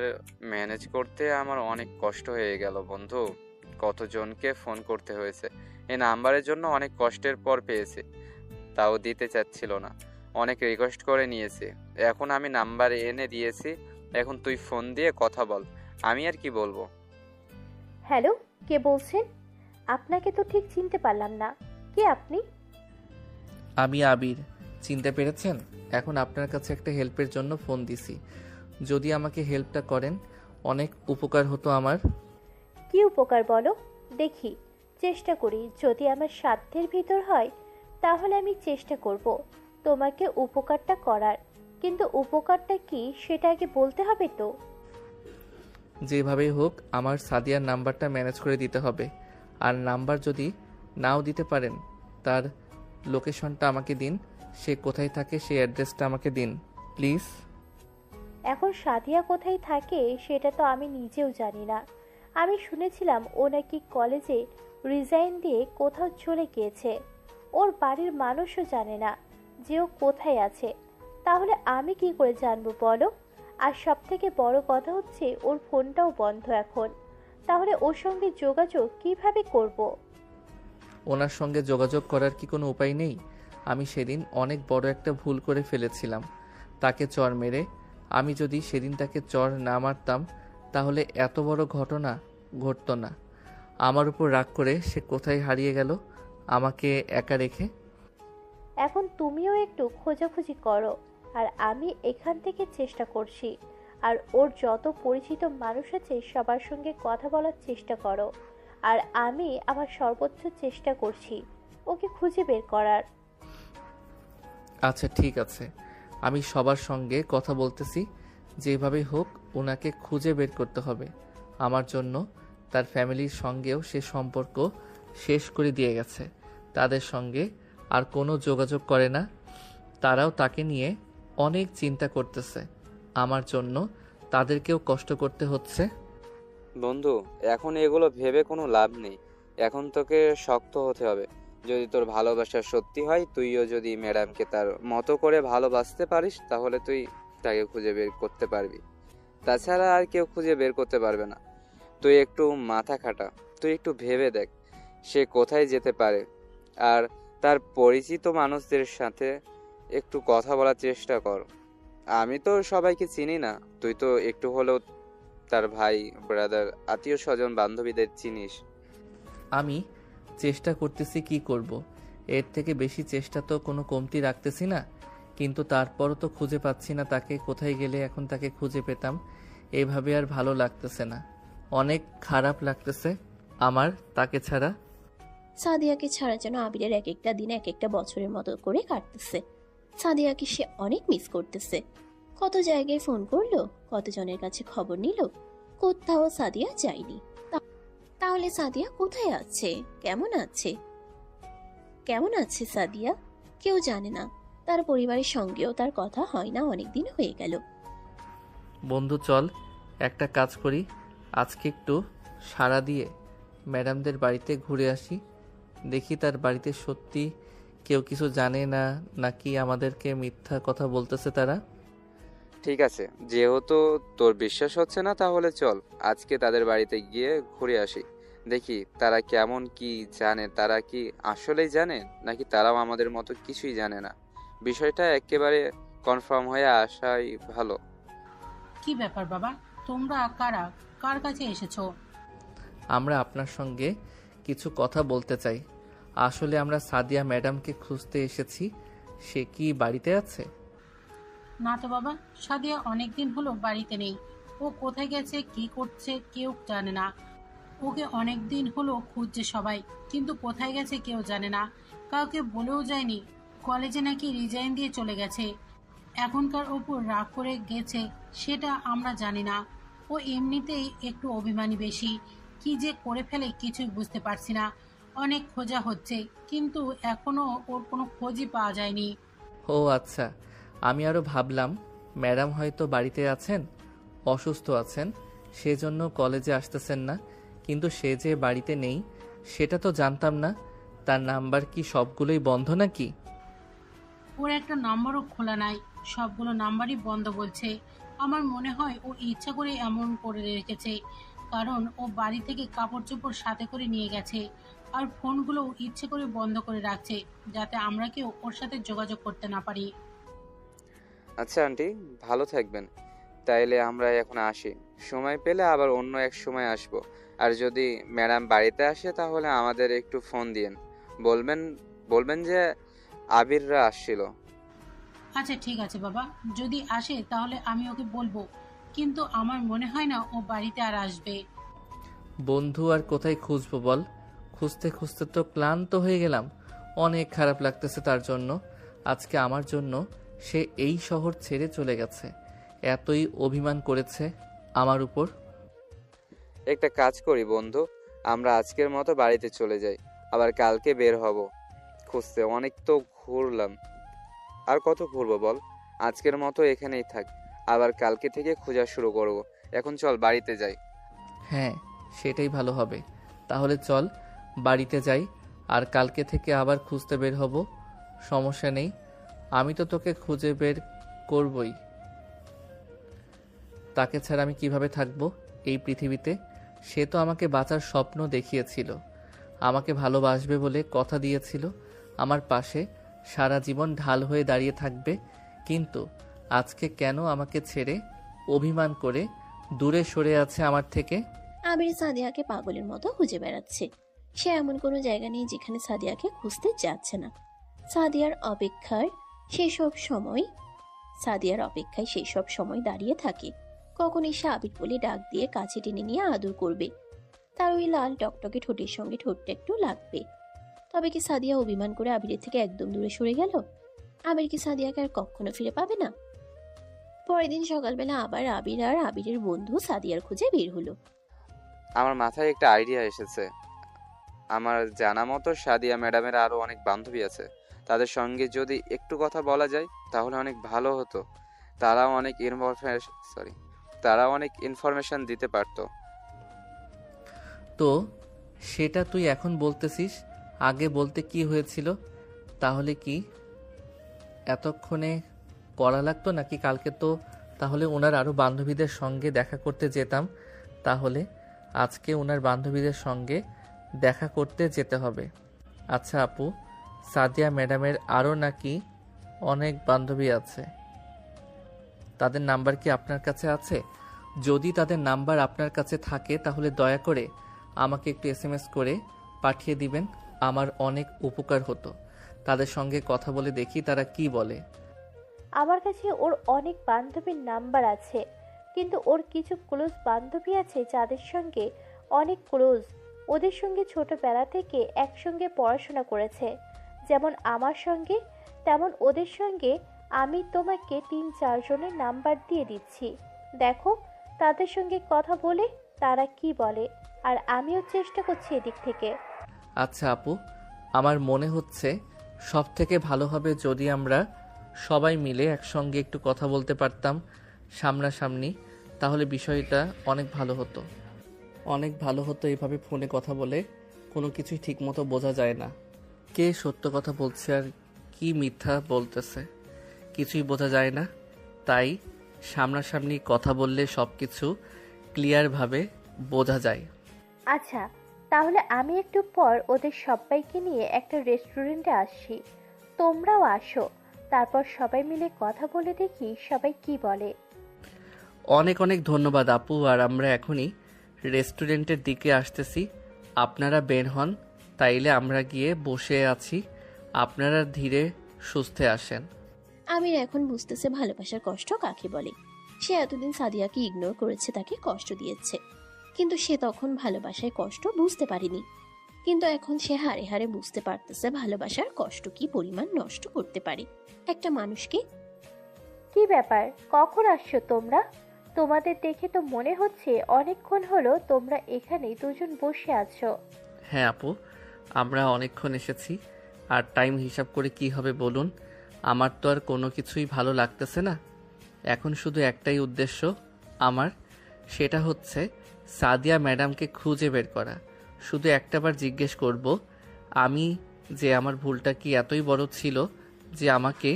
ম্যানেজ করতে আমার অনেক কষ্ট হয়ে গেল বন্ধু। কতজনকে ফোন করতে হয়েছে, এই নাম্বারের জন্য অনেক কষ্টের পর পেয়েছি, তাও দিতে চাচ্ছিল না। অনেক রিকোয়েস্ট করে নিয়েছি, এখন আমি নাম্বার এনে দিয়েছি। এখন তুই ফোন দিয়ে কথা বল, আমি আর কি বলবো। হ্যালো, কে বলছেন? আপনাকে তো ঠিক চিনতে পারলাম না। কে আপনি? আমি আবির, চিনতে পেরেছেন? এখন আপনার কাছে একটা হেল্পের জন্য ফোন দিছি। যদি আমাকে হেল্পটা করেন অনেক উপকার হতো আমার। কি উপকার বলো দেখি, চেষ্টা করি। যদি আমার সাধ্যের ভিতর হয় তাহলে আমি চেষ্টা করব তোমাকে উপকারটা করার, কিন্তু উপকারটা কি সেটা আগে বলতে হবে তো। যেভাবেই হোক আমার সাদিয়ার নাম্বারটা ম্যানেজ করে দিতে হবে। আর নাম্বার যদি নাও দিতে পারেন, তার লোকেশনটা আমাকে দিন। সে কোথায় থাকে সেই অ্যাড্রেসটা আমাকে দিন প্লিজ। এখন সাদিয়া কোথায় থাকে সেটা তো আমি নিজেও জানি না। আমি শুনেছিলাম ও নাকি কলেজে রিজাইন দিয়ে কোথাও চলে গিয়েছে। ওর বাড়ির মানুষও জানে না যে ও কোথায় আছে। তাহলে আমি কি করে জানবো বলো? আর সব থেকে বড় কথা হচ্ছে ওর ফোনটাও বন্ধ এখন। তাহলে ওর সঙ্গে যোগাযোগ কিভাবে করব? ওনার সঙ্গে যোগাযোগ করার কি কোনো উপায় নেই? আমি সেদিন অনেক বড় একটা ভুল করে ফেলেছিলাম তাকে চর মেরে। আমি যদি সেদিন তাকে চর না মারতাম তাহলে এত বড় ঘটনা ঘটতো না। আমার উপর রাগ করে সে কোথায় হারিয়ে গেল আমাকে একা রেখে। এখন তুমিও একটু খোঁজাখুঁজি করো, আর আমি এখান থেকে চেষ্টা করছি। আর ওর যত পরিচিত মানুষ আছে সবার সঙ্গে কথা বলার চেষ্টা করো। আর আমি আমার সর্বোচ্চ চেষ্টা করছি ওকে খুঁজে বের করার। আচ্ছা ঠিক আছে, আমি সবার সঙ্গে কথা বলতেছি। যেভাবেই হোক ওনাকে খুঁজে বের করতে হবে আমার জন্য। তার ফ্যামিলির সঙ্গেও সে সম্পর্ক শেষ করে দিয়ে গেছে। তাদের সঙ্গে আর কোনো যোগাযোগ করে না। তারাও তাকে নিয়ে অনেক চিন্তা করতেছে। আমার জন্য তাদেরকেও কষ্ট করতে হচ্ছে। বন্ধু, এখন এগুলো ভেবে কোনো লাভ নেই। এখন তোকে শক্ত হতে হবে। যদি তোর ভালোবাসা সত্যি হয়, তুইও যদি ম্যাডামকে তার মতো করে ভালোবাসতে পারিস, তাহলে তুই তাকে খুঁজে বের করতে পারবি। তাছাড়া আর কেউ খুঁজে বের করতে পারবে না। তুই একটু মাথা খাটা, তুই একটু ভেবে দেখ সে কোথায় যেতে পারে। আর তার পরিচিত মানুষদের সাথে একটু কথা বলার চেষ্টা কর। আমি তো সবাইকে চিনি না, তুই তো একটু হলেও তার ভাই, ব্রাদার, আত্মীয় স্বজন, বান্ধবীদের চিনিস। আমি চেষ্টা করতেছি, কি করব? এর থেকে বেশি চেষ্টা তো কোনো কমতি রাখতেছি না। কিন্তু তারপরও তো খুঁজে পাচ্ছি না তাকে। কোথায় গেলে এখন তাকে খুঁজে পেতাম? এইভাবে আর ভালো লাগতেছে না, অনেক খারাপ লাগতেছে আমার তাকে ছাড়া। সাদিয়াকে ছাড়া যেন আবিরের এক একটা দিন এক একটা বছরের মতো করে কাটতেছে। সাদিয়াকে সে অনেক মিস করতেছে। কত জায়গায় ফোন করলো, কতজনের কাছে খবর নিল, কোথাও সাদিয়া যায়নি। তাহলে সাদিয়া কোথায় আছে, কেমন আছে? কেমন আছে সাদিয়া কেউ জানে না। তার পরিবারের সঙ্গেও তার কথা হয় না, অনেকদিন হয়ে গেল। বন্ধু চল একটা কাজ করি, আজকে একটু সাড়া দিয়ে ম্যাডামদের বাড়িতে ঘুরে আসি। দেখি তার বাড়িতে সত্যি কেউ কিছু জানে না নাকি আমাদেরকে মিথ্যা কথা বলতেছে তারা। ঠিক আছে, যেহেতু তোর বিশ্বাস হচ্ছে না তাহলে চল আজকে তাদের বাড়িতে গিয়ে ঘুরে আসি। দেখি তারা কেমন কি জানে, তারা কি আসলেই জানে নাকি তারাও আমাদের মতো কিছুই জানে না। বিষয়টা একেবারে কনফার্ম হয়ে আসাই ভালো। কি ব্যাপার বাবা, তোমরা কারা, কার কাছে এসেছো? আমরা আপনার সঙ্গে কিছু কথা বলতে চাই। আসলে আমরা সাদিয়া ম্যাডামকে খুঁজতে এসেছি। সে কি বাড়িতে আছে? না তো বাবা, সাদিয়া অনেকদিন হলো বাড়িতে নেই। ও কোথায় গেছে, কি করছে কেউ জানে না। ওকে অনেকদিন হলো খুঁজছে সবাই, কিন্তু কোথায় গেছে কেউ জানে না। কাউকে বলেও যায়নি। কলেজে নাকি রিজাইন দিয়ে চলে গেছে। এখনকার ওপর রাগ করে গেছে সেটা আমরা জানি না। ও এমনিতেই একটু অভিমানী বেশি। কি যে করে ফেলে কিছুই বুঝতে পারছি না। অনেক খোঁজা হচ্ছে কিন্তু এখনো ওর কোনো খোঁজই পাওয়া যায়নি। ও আচ্ছা, আমি আরও ভাবলাম ম্যাডাম হয়তো বাড়িতে আছেন, অসুস্থ আছেন, সেজন্য কলেজে আসতেছেন না। কিন্তু সে যে বাড়িতে নেই সেটা তো জানতাম না। তার নাম্বার কি সবগুলোই বন্ধ নাকি? ওর একটা নাম্বারও খোলা নাই, সবগুলো নাম্বারই বন্ধ বলছে। আমার মনে হয় ও ইচ্ছা করে এমন করে রেখেছে, কারণ ও বাড়ি থেকে কাপড় চোপড় সাথে করে নিয়ে গেছে। আর ফোনগুলো ইচ্ছে করে বন্ধ করে রাখছে, যাতে আমরা কেউ ওর সাথে যোগাযোগ করতে না পারি। আচ্ছা আন্টি, ভালো থাকবেন। তাইলে আমরা এখন আসি, সময় পেলে আবার অন্য এক সময় আসব। আর যদি ম্যাডাম বাড়িতে আসে তাহলে আমাদের একটু ফোন দিয়েন, বলবেন বলবেন যে আবিররা আসছিল। আচ্ছা ঠিক আছে বাবা, যদি আসে তাহলে আমি ওকে বলবো, কিন্তু আমার মনে হয় না ও বাড়িতে আর আসবে। বন্ধু আর কোথায় খুঁজবো বল? খুঁজতে খুঁজতে তো ক্লান্ত হয়ে গেলাম। অনেক খারাপ লাগতেছে তার জন্য। আজকে আমার জন্য সে এই শহর ছেড়ে চলে গেছে। এতই অভিমান করেছে আমার উপর। একটা কাজ করি বন্ধু, আমরা আজকের মতো বাড়িতে চলে যাই, আবার কালকে বের হব খুঁজতে। অনেক তো ঘুরলাম, আর কত ঘুরবো বল। আজকের মতো এখানেই থাক, আবার কালকে থেকে খোঁজা শুরু করব। এখন চল বাড়িতে যাই। হ্যাঁ, সেটাই ভালো হবে। তাহলে চল বাড়িতে যাই, আর কালকে থেকে আবার খুঁজতে বের হব। সমস্যা নেই, আমি তো তোকে খুঁজে বের করবই। তাকে ছাড়া আমি কিভাবে থাকবো এই পৃথিবীতে? সে তো আমাকে বাঁচার স্বপ্ন দেখিয়েছিল, আমাকে ভালোবাসবে বলে কথা দিয়েছিল, আমার পাশে সারা জীবন ঢাল হয়ে দাঁড়িয়ে থাকবে। কিন্তু আজকে কেন আমাকে ছেড়ে অভিমান করে দূরে সরে আছে আমার থেকে? আবির সাদিয়াকে পাগলের মতো খুঁজে বেড়াচ্ছে। সে এমন কোনো জায়গা নেই যেখানে সাদিয়াকে খুঁজতে যাচ্ছে না। সাদিয়ার অপেক্ষায় সেই সব সময় দাঁড়িয়ে থাকে, কখন এসে আবির বলে ডাক দিয়ে কাছে টেনে নিয়ে আদর করবে। তার ওই লাল টকটকে ঠোঁটের সঙ্গে ঠোঁটটা একটু লাগবে। তবে কি সাদিয়া অভিমান করে আবিরের থেকে একদম দূরে সরে গেল? আবির কি সাদিয়াকে আর কখনো ফিরে পাবে না? পরের দিন সকালবেলা আবার আবির আর আবিরের বন্ধু সাদিয়ার খুঁজে বের হলো। আমার মাথায় একটা আইডিয়া এসেছে। আমার জানা মতো সাদিয়া ম্যাডামের আরো অনেক বান্ধবী আছে, তাদের সঙ্গে যদি একটু কথা বলা যায় তাহলে অনেক ভালো হতো। তারাও অনেক ইনফরমেশন দিতে পারতো। তো সেটা তুই এখন বলতেছিস, আগে বলতে কি হয়েছিল? তাহলে কি এতক্ষণে করা লাগতো নাকি? কালকে তো তাহলে ওনার আরও বান্ধবীদের সঙ্গে দেখা করতে যেতাম, তাহলে আজকে ওনার বান্ধবীদের সঙ্গে দেখা করতে যেতে হবে। আচ্ছা আপু, সাদিয়া ম্যাডামের আরও নাকি অনেক বান্ধবী আছে, তাদের নাম্বার কি আপনার কাছে আছে? যদি তাদের নাম্বার আপনার কাছে থাকে তাহলে দয়া করে আমাকে একটু SMS করে পাঠিয়ে দিবেন, আমার অনেক উপকার হতো। তাদের সঙ্গে কথা বলে দেখি তারা কি বলে। আমার কাছে ওর অনেক বান্ধবীর নাম্বার আছে, কিন্তু ওর কিছু ক্লোজ বান্ধবী আছে যাদের সঙ্গে অনেক ক্লোজ। ওদের সঙ্গে ছোটবেলা থেকে একসঙ্গে পড়াশোনা করেছে, যেমন আমার সঙ্গে, তেমন ওদের সঙ্গে। আমি তোমাকে 3-4 জনের নাম্বার দিয়ে দিচ্ছি, দেখো তাদের সঙ্গে কথা বলে তারা কি বলে। আর আমিও চেষ্টা করছি এদিক থেকে। আচ্ছা আপু, আমার মনে হচ্ছে সব থেকে ভালো হবে যদি আমরা সবাই মিলে একসঙ্গে একটু কথা বলতে পারতাম সামনাসামনি, তাহলে বিষয়টা অনেক ভালো হতো। অনেক ভালো হতো। এভাবে ফোনে কথা বলে কোনো কিছুই ঠিকমতো বোঝা যায় না, কে সত্য কথা বলছে আর কি মিথ্যা বলতেছে কিছুই বোঝা যায় না। তাই সামনাসামনি কথা বললে সব কিছু ক্লিয়ারভাবে বোঝা যায়। আচ্ছা, তাহলে আমি একটু পর ওদের সবাইকে নিয়ে একটা রেস্টুরেন্টে আসছি, তোমরাও আসো। তারপর সবাই মিলে কথা বলে দেখি সবাই কি বলে। অনেক অনেক ধন্যবাদ আপু। আর আমরা এখনই রেস্টুরেন্টের দিকে আসতেছি, আপনারা বের হন, তাইলে আমরা গিয়ে বসে আছি, আপনারা ধীরে সুস্থে আসেন। আমির এখন বুঝতেছে ভালোবাসার কষ্ট কাকে বলে। সে এতদিন সাদিয়াকে ইগনোর করেছে, তাকে কষ্ট দিয়েছে, কিন্তু সে তখন ভালোবাসায় কষ্ট বুঝতে পারেনি। কিন্তু এখন সে হারে হারে বুঝতে পারতেছে ভালোবাসার কষ্ট কি পরিমাণ নষ্ট করতে পারে একটা মানুষকে। কি ব্যাপার, কখন আসছো তোমরা? তোমাদের দেখে তো মনে হচ্ছে অনেকক্ষণ হলো তোমরা এখানে দুজন বসে আছো। হ্যাঁ আপু, আমরা অনেকক্ষণ এসেছি। আর টাইম হিসাব করে কি হবে বলুন? আমার তো আর কোনো কিছুই ভালো লাগতেছে না। এখন শুধু একটাই উদ্দেশ্য আমার, সেটা হচ্ছে সাদিয়া ম্যাডামকে খুঁজে বের করা। শুধু একটাবার জিজ্ঞেস করব আমি যে আমার ভুলটা কি এতই বড় ছিল যে আমাকে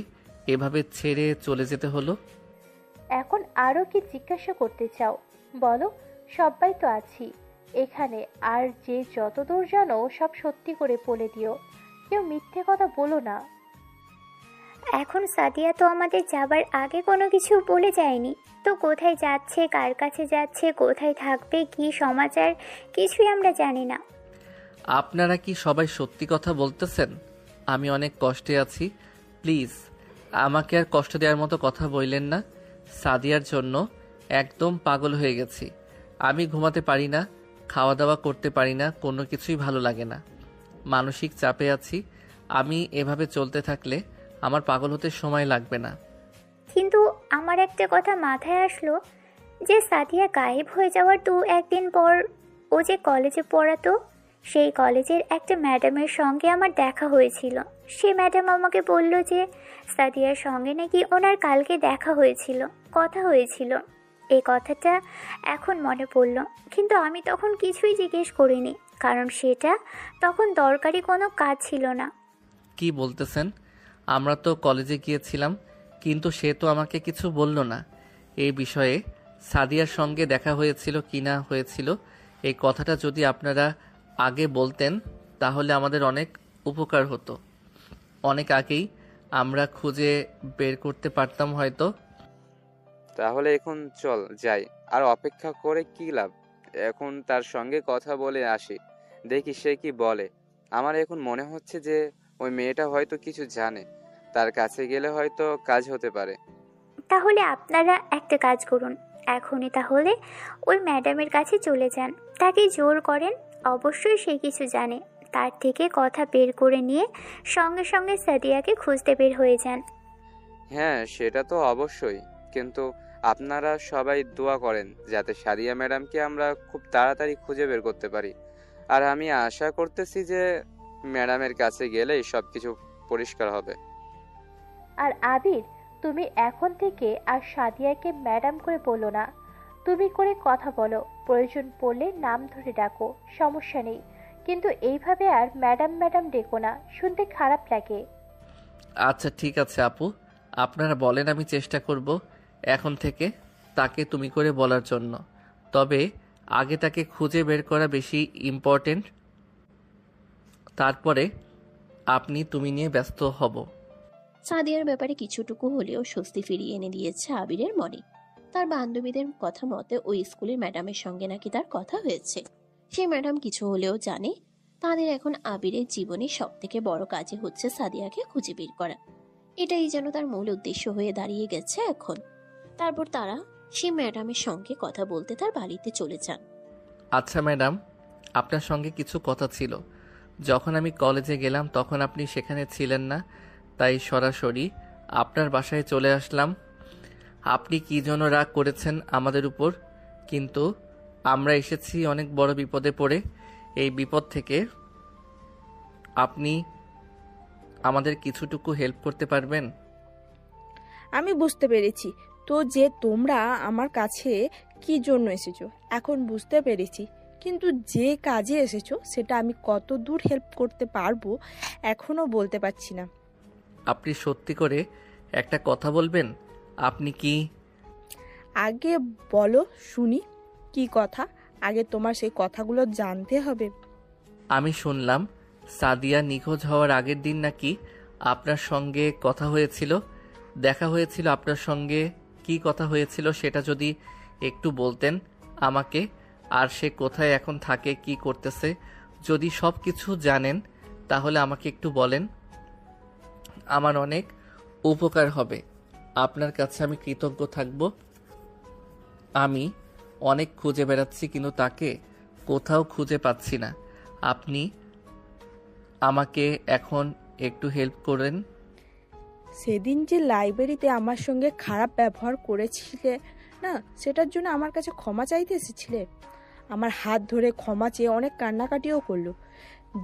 এভাবে ছেড়ে চলে যেতে হলো? এখন আরো কি জিজ্ঞাসা করতে চাও বলো? সবাই তো আছি এখানে, আর যে যতদূর জানো সব সত্যি করে বলে দিও, কেউ মিথ্যে কথা বলো না। এখন সাদিয়া তো আমাদের যাবার আগে কোনো কিছু বলে যায়নি, তো কোথায় যাচ্ছে, কার কাছে যাচ্ছে, কোথায় থাকবে, কি সমাচার, কিছুই আমরা জানি না। আপনারা কি সবাই সত্যি কথা বলতেছেন? আমি অনেক কষ্টে আছি, প্লিজ আমাকে আর কষ্ট দেওয়ার মতো কথা বললেন না। সাদিয়ার জন্য একদম পাগল হয়ে গেছি। আমি ঘুমাতে পারি না, খাওয়া দাওয়া করতে পারি না, কোনো কিছুই ভালো লাগে না, মানসিক চাপে আছি। আমি এভাবে চলতে থাকলে আমার পাগল হতে সময় লাগবে না। কিন্তু আমার একটা কথা মাথায় আসলো, যে সাদিয়া গায়েব হয়ে যাওয়ার 2-1 দিন পর ও যে কলেজে পড়াতো, সেই কলেজের একটা ম্যাডামের সঙ্গে আমার দেখা হয়েছিল। সে ম্যাডাম আমাকে বলল যে সাদিয়ার সঙ্গে নাকি ওনার কালকে দেখা হয়েছিল, কথা হয়েছিল। এই কথাটা এখন মনে পড়ল, কিন্তু আমি তখন কিছুই জিজ্ঞেস করিনি, কারণ সেটা তখন দরকারি কোনো কাজ ছিল না। কি বলতেছেন? আমরা তো কলেজে গিয়েছিলাম, কিন্তু সে তো আমাকে কিছু বলল না। এই বিষয়ে সাদিয়ার সঙ্গে দেখা হয়েছিল কি না হয়েছিল, এই কথাটা যদি আপনারা আগে বলতেন তাহলে আমাদের অনেক উপকার হতো। অনেক আগেই আমরা খুঁজে বের করতে পারতাম হয়তো। তাহলে এখন চল যাই, আর অপেক্ষা করে কি লাভ? এখন তার সঙ্গে কথা বলে আসি, দেখি সে কি বলে। আমার এখন মনে হচ্ছে যে ওই মেয়েটা হয়তো কিছু জানে, তার কাছে গেলে হয়তো কাজ হতে পারে। তাহলে আপনারা একটা কাজ করুন, এখনই তাহলে ওই ম্যাডামের কাছে চলে যান, তাকে জোর করেন, অবশ্যই সে কিছু জানে, তার থেকে কথা বের করে নিয়ে সঙ্গে সঙ্গে সাদিয়াকে খুঁজতে বের হয়ে যান। হ্যাঁ সেটা তো অবশ্যই, কিন্তু আপনারা সবাই দোয়া করেন যাতে সাদিয়া ম্যাডামকে আমরা খুব তাড়াতাড়ি খুঁজে বের করতে পারি। আর আমি আশা করতেছি যে ম্যাডামের কাছে গেলেই সব কিছু পরিষ্কার হবে। আর আবির, তুমি এখন থেকে আর সাদিয়াকে ম্যাডাম করে বলো না, তুমি করে কথা বলো, প্রয়োজন পড়লে নাম ধরে ডাকো, সমস্যা নেই, কিন্তু এইভাবে আর ম্যাডাম ম্যাডাম ডেকো না, শুনতে খারাপ লাগে। আচ্ছা ঠিক আছে আপু, আপনারা বলেন, আমি চেষ্টা করব এখন থেকে তাকে তুমি করে বলার জন্য। তবে আগে তাকে খুঁজে বের করা বেশি ইম্পর্টেন্ট, তারপরে আপনি তুমি নিয়ে ব্যস্ত হব। সাদিয়ার ব্যাপারে কিছুটুকু হলেও স্বস্তি ফিরিয়ে এনে দিয়েছে আবিরের মনে। তার বান্ধবীদের কথা মতে ওই স্কুলের ম্যাডামের সঙ্গে নাকি তার কথা হয়েছে। সেই ম্যাডাম কিছু হলেও জানে তাদের এখন আবিরের জীবনে সব থেকে বড় কাজই হচ্ছে সাদিয়াকে খুঁজে বের করা। এটাই যেন তার মূল উদ্দেশ্য হয়ে দাঁড়িয়ে গেছে এখন। তারপর তারা সেই ম্যাডামের সঙ্গে কথা বলতে তার বাড়িতে চলে যান। আচ্ছা ম্যাডাম, আপনার সঙ্গে কিছু কথা ছিল। যখন আমি কলেজে গেলাম তখন আপনি সেখানে ছিলেন না, তাই সরাসরি আপনার বাসায় চলে আসলাম। আপনি কী জন্য রাগ করেছেন আমাদের উপর, কিন্তু আমরা এসেছি অনেক বড় বিপদে পড়ে। এই বিপদ থেকে আপনি আমাদের কিছুটুকু হেল্প করতে পারবেন? আমি বুঝতে পেরেছি তো যে তোমরা আমার কাছে কি জন্য এসেছো, এখন বুঝতে পেরেছি। কিন্তু যে কাজে এসেছো সেটা আমি কত দূর হেল্প করতে পারবো এখনো বলতে পারছি না। আপনি সত্যি করে একটা কথা বলবেন, আপনি কি? আগে বলো শুনি কি কথা, আগে তোমার সেই কথাগুলো জানতে হবে। আমি শুনলাম সাদিয়া নিখোঁজ হওয়ার আগের দিন নাকি আপনার সঙ্গে কথা হয়েছিল, দেখা হয়েছিল আপনার সঙ্গে। কি কথা হয়েছিল সেটা যদি একটু বলতেন আমাকে, আর সে কোথায় এখন থাকে, কি করতেছে, যদি সব কিছু জানেন তাহলে আমাকে একটু বলেন, আমার অনেক উপকার হবে। আপনার কাছে আমি কৃতজ্ঞ থাকব। আমি অনেক খুঁজে বেড়াচ্ছি কিন্তু তাকে কোথাও খুঁজে পাচ্ছি না। আপনি আমাকে এখন একটু হেল্প করেন। সেদিন যে লাইব্রেরিতে আমার সঙ্গে খারাপ ব্যবহার করেছিলে না, সেটার জন্য আমার কাছে ক্ষমা চাইতে এসেছিলে। আমার হাত ধরে ক্ষমা চেয়ে অনেক কান্নাকাটিও করলো।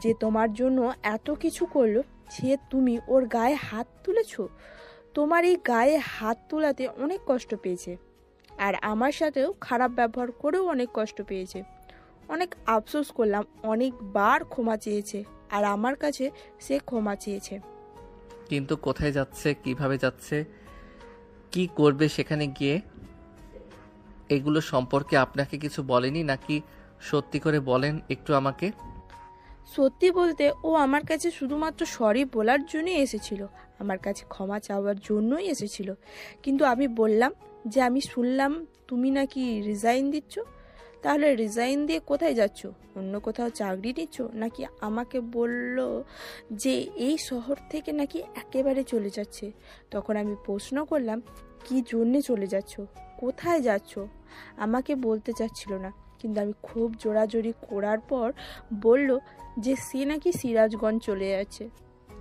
যে তোমার জন্য এত কিছু করলো, সে তুমি ওর গায়ে হাত তুলেছো। তোমার এই গায়ে হাত তোলাতে অনেক কষ্ট পেয়েছে, আর আমার সাথেও খারাপ ব্যবহার করেও অনেক কষ্ট পেয়েছে। অনেক আফসোস করলাম, অনেকবার ক্ষমা চেয়েছে, আর আমার কাছে সে ক্ষমা চেয়েছে। কিন্তু কোথায় যাচ্ছে, কিভাবে যাচ্ছে, কি করবে সেখানে গিয়ে, এগুলো সম্পর্কে আপনাকে কিছু বলেনি নাকি? সত্যি করে বলেন একটু আমাকে। সত্যি বলতে ও আমার কাছে শুধুমাত্র সরি বলার জন্যই এসেছিল, আমার কাছে ক্ষমা চাওয়ার জন্যই এসেছিল। কিন্তু আমি বললাম যে আমি শুনলাম তুমি নাকি রিজাইন দিচ্ছ, তাহলে রিজাইন দিয়ে কোথায় যাচ্ছ? অন্য কোথাও চাকরি নিচ্ছ নাকি? আমাকে বলল যে এই শহর থেকে নাকি একেবারে চলে যাচ্ছে। তখন আমি প্রশ্ন করলাম কি জন্যে চলে যাচ্ছ, কোথায় যাচ্ছ? আমাকে বলতে চাচ্ছিল না, কিন্তু আমি খুব জোরাজোরি করার পর বলল যে সে নাকি সিরাজগঞ্জ চলে যাচ্ছে।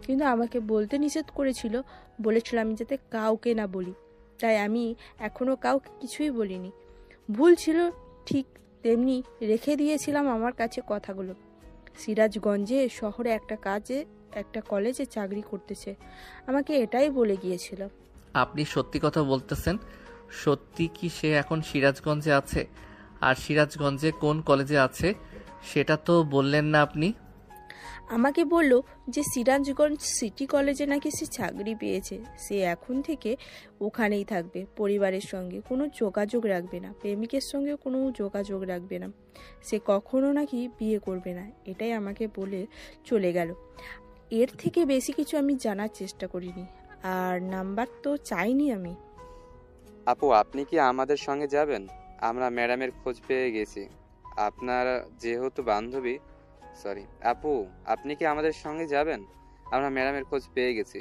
কিন্তু আমাকে বলতে নিষেধ করেছিল, বলেছিল আমি যাতে কাউকে না বলি। তাই আমি এখনও কাউকে কিছুই বলিনি। ভুল ছিল ঠিক, তেমনি রেখে দিয়েছিলাম আমার কাছে কথাগুলো। সিরাজগঞ্জে শহরে একটা কলেজে চাকরি করতেছে, আমাকে এটাই বলে গিয়েছিল। আপনি সত্যি কথা বলতেছেন? সত্যি কি সে এখন সিরাজগঞ্জে আছে? আর সিরাজগঞ্জে কোন কলেজে আছে সেটা তো বললেন না আপনি। আমাকে বলল যে সিরাজগঞ্জ সিটি কলেজে নাকি সে চাকরি পেয়েছে। সে এখন থেকে ওখানেই থাকবে, পরিবারের সঙ্গে কোনো যোগাযোগ রাখবে না, প্রেমিকের সঙ্গে কোনো যোগাযোগ রাখবে না, সে কখনো নাকি বিয়ে করবে না। এটাই আমাকে বলে চলে গেল। এর থেকে বেশি কিছু আমি জানার চেষ্টা করিনি, আর নাম্বার তো চাইনি আমি। আপু, আপনি কি আমাদের সঙ্গে যাবেন? আমরা ম্যাডামের খোঁজ পেয়ে গেছি। আপনার যেহেতু বান্ধবী, আপু, আপনি কি আমাদের সঙ্গে যাবেন? আমরা ম্যাডামের খোঁজ পেয়ে গেছি।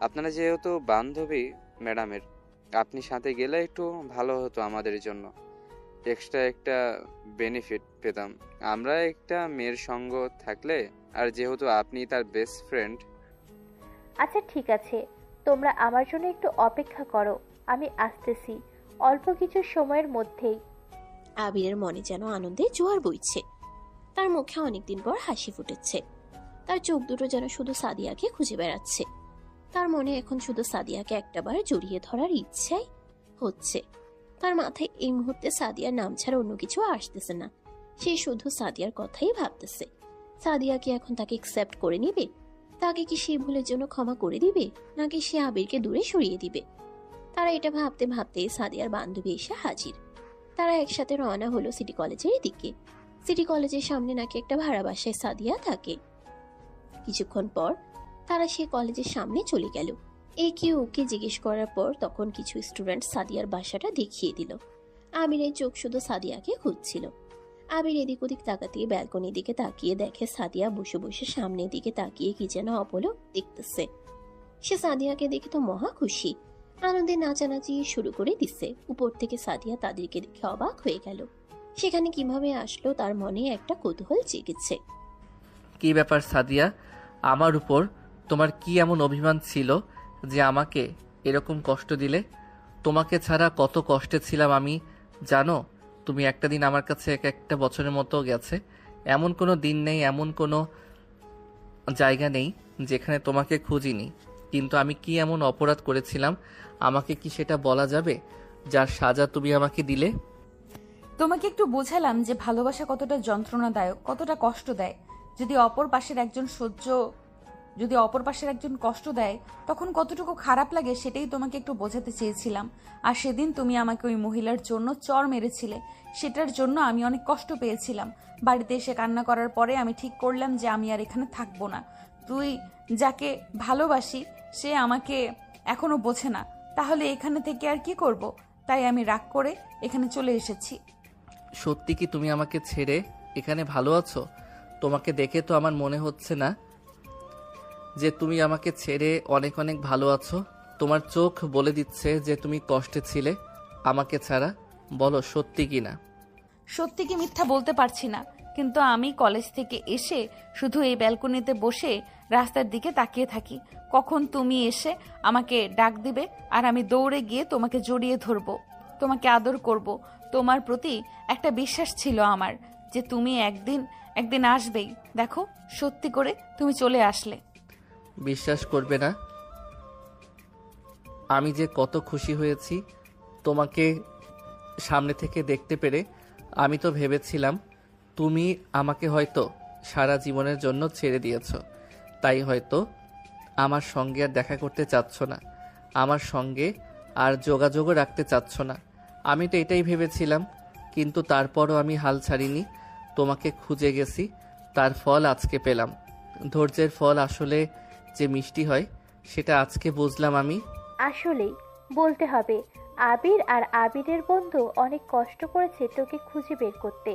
আপনারা যেহেতু বান্ধবী ম্যাডামের, আপনি সাথে গেলে একটু ভালো হতো আমাদের জন্য। এক্সট্রা একটা বেনিফিট পেতাম আমরা একটা মেয়ের সঙ্গ থাকলে, আর যেহেতু আপনি তার বেস্ট ফ্রেন্ড। আচ্ছা ঠিক আছে, তোমরা আমার জন্য একটু অপেক্ষা করো, আমি আসতেছি অল্প কিছু সময়ের মধ্যেই। আবিরের মনে যেন আনন্দে জোয়ার বইছে। তার মুখে অনেকদিন পর হাসি ফুটেছে। তার চোখ দুটো যেন শুধু সাদিয়াকে খুঁজে বেড়াচ্ছে। তার মনে এখন শুধু সাদিয়াকে একটাবার জড়িয়ে ধরার ইচ্ছাই হচ্ছে। তার মাথায় এই মুহূর্তে সাদিয়ার নাম ছাড়া অন্য কিছু আসতেছে না। সে শুধু সাদিয়ার কথাই ভাবতেছে। সাদিয়া কি এখন তাকে অ্যাকসেপ্ট করে নিবে? তাকে কি সে ভুলের জন্য ক্ষমা করে দিবে, নাকি সে আবিরকে দূরে সরিয়ে দিবে? তারা এটা ভাবতে ভাবতে সাদিয়ার বান্ধবী এসে হাজির। তারা একসাথে রওনা হলো সিটি কলেজের দিকে। সিটি কলেজের সামনে নাকি একটা ভাড়া বাসায় সাদিয়া থাকে। কিছুক্ষণ পর তারা সে কলেজের সামনে চলে গেল। একে ওকে জিজ্ঞেস করার পর তখন কিছু স্টুডেন্ট সাদিয়ার বাসাটা দেখিয়ে দিল। আবিরের চোখ শুধু সাদিয়াকে খুঁজছিল। আবির এদিক ওদিক তাকাতিয়ে ব্যালকনির দিকে তাকিয়ে দেখে সাদিয়া বসে বসে সামনের দিকে তাকিয়ে কি যেন অপলক দেখতেছে। সে সাদিয়াকে দেখে তো মহা খুশি, আনন্দে নাচানাচি শুরু করে দিচ্ছে। উপর থেকে সাদিয়া তাদেরকে দেখে অবাক হয়ে গেল। সেখানে কিভাবে আসলো তার মনে একটা কৌতূহল জেগেছে। কি ব্যাপার সাদিয়া, আমার উপর তোমার কি এমন অভিমান ছিল যে আমাকে এরকম কষ্ট দিলে? তোমাকে ছাড়া কত কষ্টে ছিলাম আমি জানো? তুমি একটা দিন আমার কাছে এক একটা বছরের মতো গেছে, এমন কোনো দিন নেই, এমন কোনো জায়গা নেই যেখানে তোমাকে খুঁজিনি, কিন্তু আমি কি এমন অপরাধ করেছিলাম আমাকে কি সেটা বলা যাবে যার সাজা তুমি আমাকে দিলে? তোমাকে একটু বোঝালাম যে ভালোবাসা কতটা যন্ত্রণাদায়ক, কতটা কষ্ট দেয়। যদি অপর পাশের একজন কষ্ট দেয় তখন কতটুকু খারাপ লাগে সেটাই তোমাকে একটু বোঝাতে চেয়েছিলাম। আর সেদিন তুমি আমাকে ওই মহিলার জন্য চড় মেরেছিলে, সেটার জন্য আমি অনেক কষ্ট পেয়েছিলাম। বাড়িতে এসে কান্না করার পরে আমি ঠিক করলাম যে আমি আর এখানে থাকবো না। তুই যাকে ভালোবাসি সে আমাকে এখনো বোঝে না, তাহলে এখানে থেকে আর কি করব? তাই আমি রাগ করে এখানে চলে এসেছি। সত্যি কি তুমি আমাকে ছেড়ে এখানে ভালো আছো? তোমাকে দেখে তো আমার মনে হচ্ছে না যে তুমি আমাকে ছেড়ে অনেক অনেক ভালো আছো। তোমার চোখ বলে দিচ্ছে যে তুমি কষ্টে ছিলে আমাকে ছাড়া। বলো সত্যি কি না? সত্যি কি মিথ্যা বলতে পারছি না, কিন্তু আমি কলেজ থেকে এসে শুধু এই ব্যালকনিতে বসে রাস্তার দিকে তাকিয়ে থাকি। কখন তুমি এসে আমাকে ডাক দিবে আর আমি দৌড়ে গিয়ে তোমাকে জড়িয়ে ধরবো, তোমাকে আদর করব। তোমার প্রতি একটা বিশ্বাস ছিল আমার যে তুমি একদিন আসবেই। দেখো সত্যি করে তুমি চলে আসলে। বিশ্বাস করবে না আমি যে কত খুশি হয়েছি তোমাকে সামনে থেকে দেখতে পেরে। আমি তো ভেবেছিলাম তুমি আমাকে হয়তো সারা জীবনের জন্য ছেড়ে দিয়েছো, তাই হয়তো আমার সঙ্গে আর দেখা করতে চাচ্ছ না, আমার সঙ্গে আর যোগাযোগও রাখতে চাচ্ছ না। আমি তো এটাই ভেবেছিলাম, কিন্তু তারপরও আমি হাল ছাড়িনি। তোমাকে খুঁজে গেছি, তার ফল আজকে পেলাম। ধৈর্যের ফল আসলে যে মিষ্টি হয় সেটা আজকে বুঝলাম আমি। আসলেই বলতে হবে, আবির আর আবিরের বন্ধু অনেক কষ্ট করেছে তোকে খুঁজে বের করতে।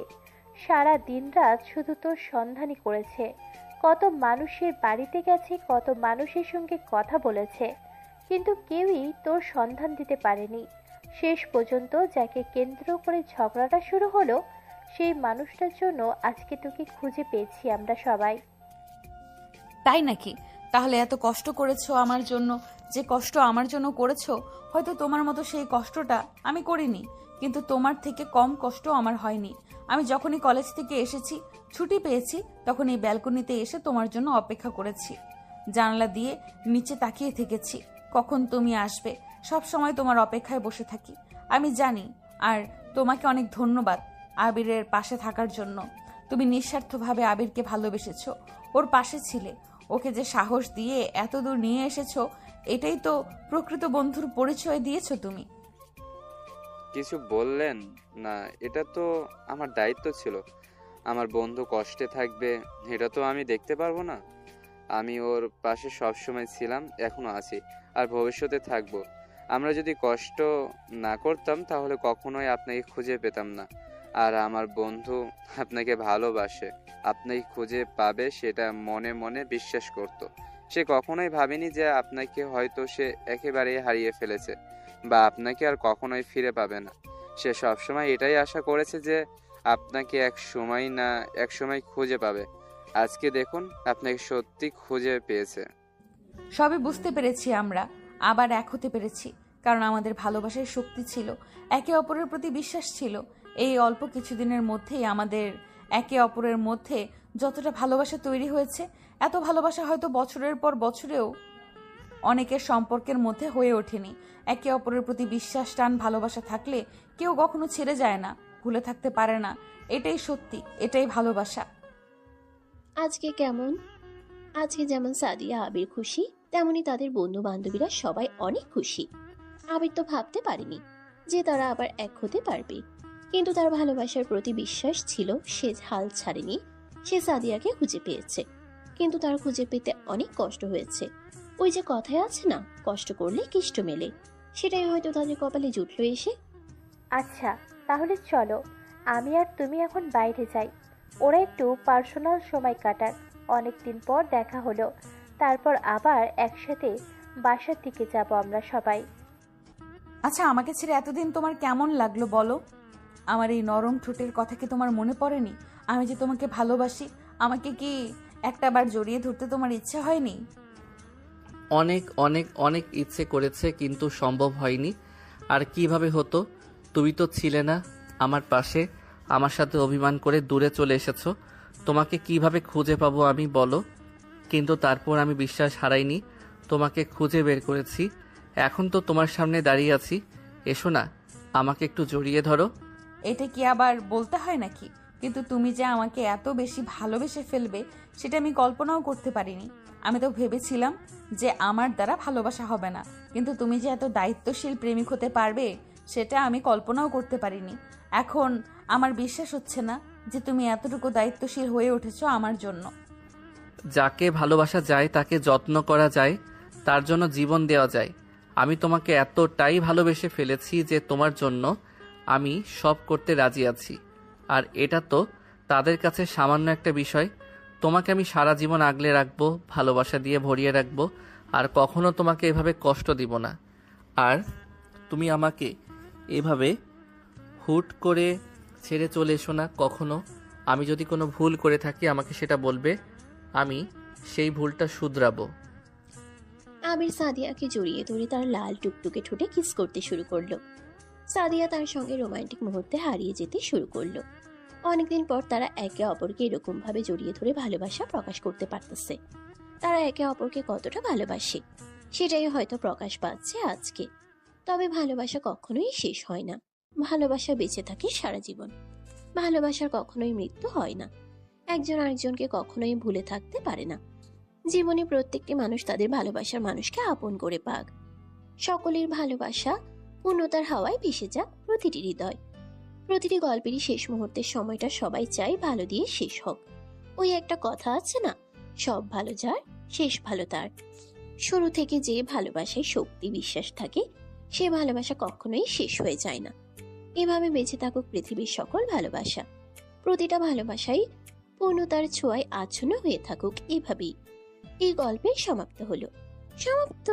সারা দিন রাত শুধু তোর সন্ধানই করেছে। কত মানুষের বাড়িতে গেছে, কত মানুষের সঙ্গে কথা বলেছে, কিন্তু কেউই তোর সন্ধান দিতে পারেনি। শেষ পর্যন্ত যাকে কেন্দ্র করে ঝগড়াটা শুরু হলো সেই মানুষটার জন্য আজকে তোকে খুঁজে পেয়েছি আমরা সবাই। তাই নাকি? তাহলে এত কষ্ট করেছো আমার জন্য, যে কষ্ট আমার জন্য করেছো হয়তো তোমার মতো সেই কষ্টটা আমি করিনি, কিন্তু তোমার থেকে কম কষ্ট আমার হয়নি। আমি যখনই কলেজ থেকে এসেছি, ছুটি পেয়েছি, তখন এই ব্যালকনিতে এসে তোমার জন্য অপেক্ষা করেছি। জানালা দিয়ে নিচে তাকিয়ে থেকেছি কখন তুমি আসবে। সব সময় তোমার অপেক্ষায় বসে থাকি। আমি জানি। আর তোমাকে অনেক ধন্যবাদ আবিরের পাশে থাকার জন্য। তুমি নিঃস্বার্থভাবে আবিরকে ভালোবেসেছো, ওর পাশে ছিলে, ওকে যে সাহস দিয়ে এত দূর নিয়ে এসেছো, এটাই তো প্রকৃত বন্ধুর পরিচয় দিয়েছো তুমি। কিছু বললেন না, এটা তো আমার দায়িত্ব ছিল। আমার বন্ধু কষ্টে থাকবে এটা তো আমি দেখতে পারবো না। আমি ওর পাশে সবসময় ছিলাম, এখনো আছি, আর ভবিষ্যতে থাকবো। আমরা যদি কষ্ট না করতাম তাহলে কখনোই আপনাকে খুঁজে পেতাম না। আর আমার বন্ধু আপনাকে ভালোবাসে, আপনাকে খুঁজে পাবে সেটা মনে মনে বিশ্বাস করত। সে কখনোই ভাবেনি যে আপনাকে হয়তো সে একেবারেই হারিয়ে ফেলেছে বা আপনাকে আর কখনোই ফিরে পাবে না। সে সবসময় এটাই আশা করেছে যে আপনাকে এক সময় খুঁজে পাবে। আজকে দেখুন আপনাকে সত্যি খুঁজে পেয়েছে। সবই বুঝতে পেরেছি, আমরা আবার এক হতে পেরেছি, কারণ আমাদের ভালোবাসার শক্তি ছিল, একে অপরের প্রতি বিশ্বাস ছিল। এই অল্প কিছুদিনের মধ্যেই আমাদের একে অপরের মধ্যে যতটা ভালোবাসা তৈরি হয়েছে, এত ভালোবাসা হয়তো বছরের পর বছরেও অনেকের সম্পর্কের মধ্যে হয়ে ওঠেনি। একে অপরের প্রতি বিশ্বাস, টান, ভালোবাসা থাকলে কেউ কখনো ছেড়ে যায় না, ভুলে থাকতে পারে না। এটাই সত্যি, এটাই ভালোবাসা। আজকে কেমন? আজকে যেমন সাদিয়া আবির খুশি, তেমনি তাদের বন্ধু বান্ধবীরা সবাই অনেক খুশি। আবির তো ভাবতে পারেনি যে তারা আবার এক হতে পারবে, কিন্তু তার ভালোবাসার প্রতি বিশ্বাস ছিল, সে হাল ছাড়েনি। সে সাদিয়াকে খুঁজে পেয়েছে, কিন্তু তার খুঁজে পেতে অনেক কষ্ট হয়েছে। ওই যে কথায় আছে না, কষ্ট করলে কিষ্ট মেলে, সেটাই হয়তো তাদের কপালে জুটলো এসে। আচ্ছা তাহলে চলো, আমি আর তুমি এখন বাইরে যাই, ওরা একটু পার্সোনাল সময় কাটাক। অনেকদিন পর দেখা হলো, তারপর আবার একসাথে বাসার দিকে যাব আমরা সবাই। আচ্ছা, আমাকে ছেড়ে এতদিন তোমার কেমন লাগলো বলো? আমার এই নরম ঠোঁটের কথা কি তোমার মনে পড়েনি? আমি যে তোমাকে ভালোবাসি, আমাকে কি একটাবার জড়িয়ে ধরতে তোমার ইচ্ছে হয়নি? অনেক অনেক অনেক ইচ্ছে করেছে, কিন্তু সম্ভব হয়নি। আর কিভাবে হতো? তুমি তো ছিলে না আমার পাশে, আমার সাথে অভিমান করে দূরে চলে এসেছো। তোমাকে কিভাবে খুঁজে পাবো আমি, বলো? কিন্তু তারপর আমি বিশ্বাস হারাইনি, তোমাকে খুঁজে বের করেছি। এখন তো তোমার সামনে দাঁড়িয়ে আছি। এসো না, আমাকে একটু জড়িয়ে ধরো। এটা কি আবার বলতে হয় নাকি? কিন্তু তুমি যে আমাকে এত বেশি ভালোবেসে ফেলবে সেটা আমি কল্পনাও করতে পারিনি। আমি তো ভেবেছিলাম যে আমার দ্বারা ভালোবাসা হবে না, কিন্তু তুমি যে এত দায়িত্বশীল প্রেমিক হতে পারবে সেটা আমি কল্পনাও করতে পারিনি। এখন আমার বিশ্বাস হচ্ছে না যে তুমি এতটুকু দায়িত্বশীল হয়ে উঠেছো আমার জন্য। যাকে ভালোবাসা যায়, তাকে যত্ন করা যায়, তার জন্য জীবন দেওয়া যায়। আমি তোমাকে এতটাই ভালোবেসে ফেলেছি যে তোমার জন্য আমি সব করতে রাজি আছি। আর এটা তো তাদের কাছে সামান্য একটা বিষয়। তোমাকে আমি সারা জীবন আগলে রাখবো, ভালোবাসা দিয়ে ভরিয়ে রাখবো, আর কখনো তোমাকে এভাবে কষ্ট দিব না। আর তুমি আমাকে এভাবে হুট করে ছেড়ে চলে এসো না কখনো। আমি যদি কোনো ভুল করে থাকি আমাকে সেটা বলবে, আমি সেই ভুলটা শুধরাবো। আবির সাদিয়াকে জড়িয়ে ধরে তার লাল টুকটুকে ঠোঁটে কিস করতে শুরু করলো। সাদিয়া তার সঙ্গে রোমান্টিক মুহূর্তে হারিয়ে যেতে শুরু করলো। অনেকদিন পর তারা একে অপরকে এরকম ভাবে জড়িয়ে ধরে ভালোবাসা প্রকাশ করতে পারতেছে। তারা একে অপরকে কতটা ভালোবাসে সেটাই হয়তো প্রকাশ পাচ্ছে আজকে। তবে ভালোবাসা কখনোই শেষ হয় না, ভালোবাসা বেঁচে থাকে সারা জীবন। ভালোবাসার কখনোই মৃত্যু হয় না। একজন আরেকজনকে কখনোই ভুলে থাকতে পারে না। জীবনে প্রত্যেকটি মানুষ তাদের ভালোবাসার মানুষকে আপন করে পাক। সকলের ভালোবাসা পূর্ণতার হাওয়ায় ভেসে যাক প্রতিটি হৃদয়। প্রতিটি গল্পেরই শেষ মুহূর্তের সময়টা সবাই চায় ভালো দিয়ে শেষ হোক। ওই একটা কথা আছে না, সব ভালো যার শেষ ভালো তার। শুরু থেকে যে ভালোবাসায় শক্তি বিশ্বাস থাকে সে ভালোবাসা কখনোই শেষ হয়ে যায় না। এভাবে বেঁচে থাকুক পৃথিবীর সকল ভালোবাসা। প্রতিটা ভালোবাসাই পূর্ণতার ছোঁয়ায় আচ্ছন্ন হয়ে থাকুক। এভাবেই এই গল্পের সমাপ্ত হলো। সমাপ্ত।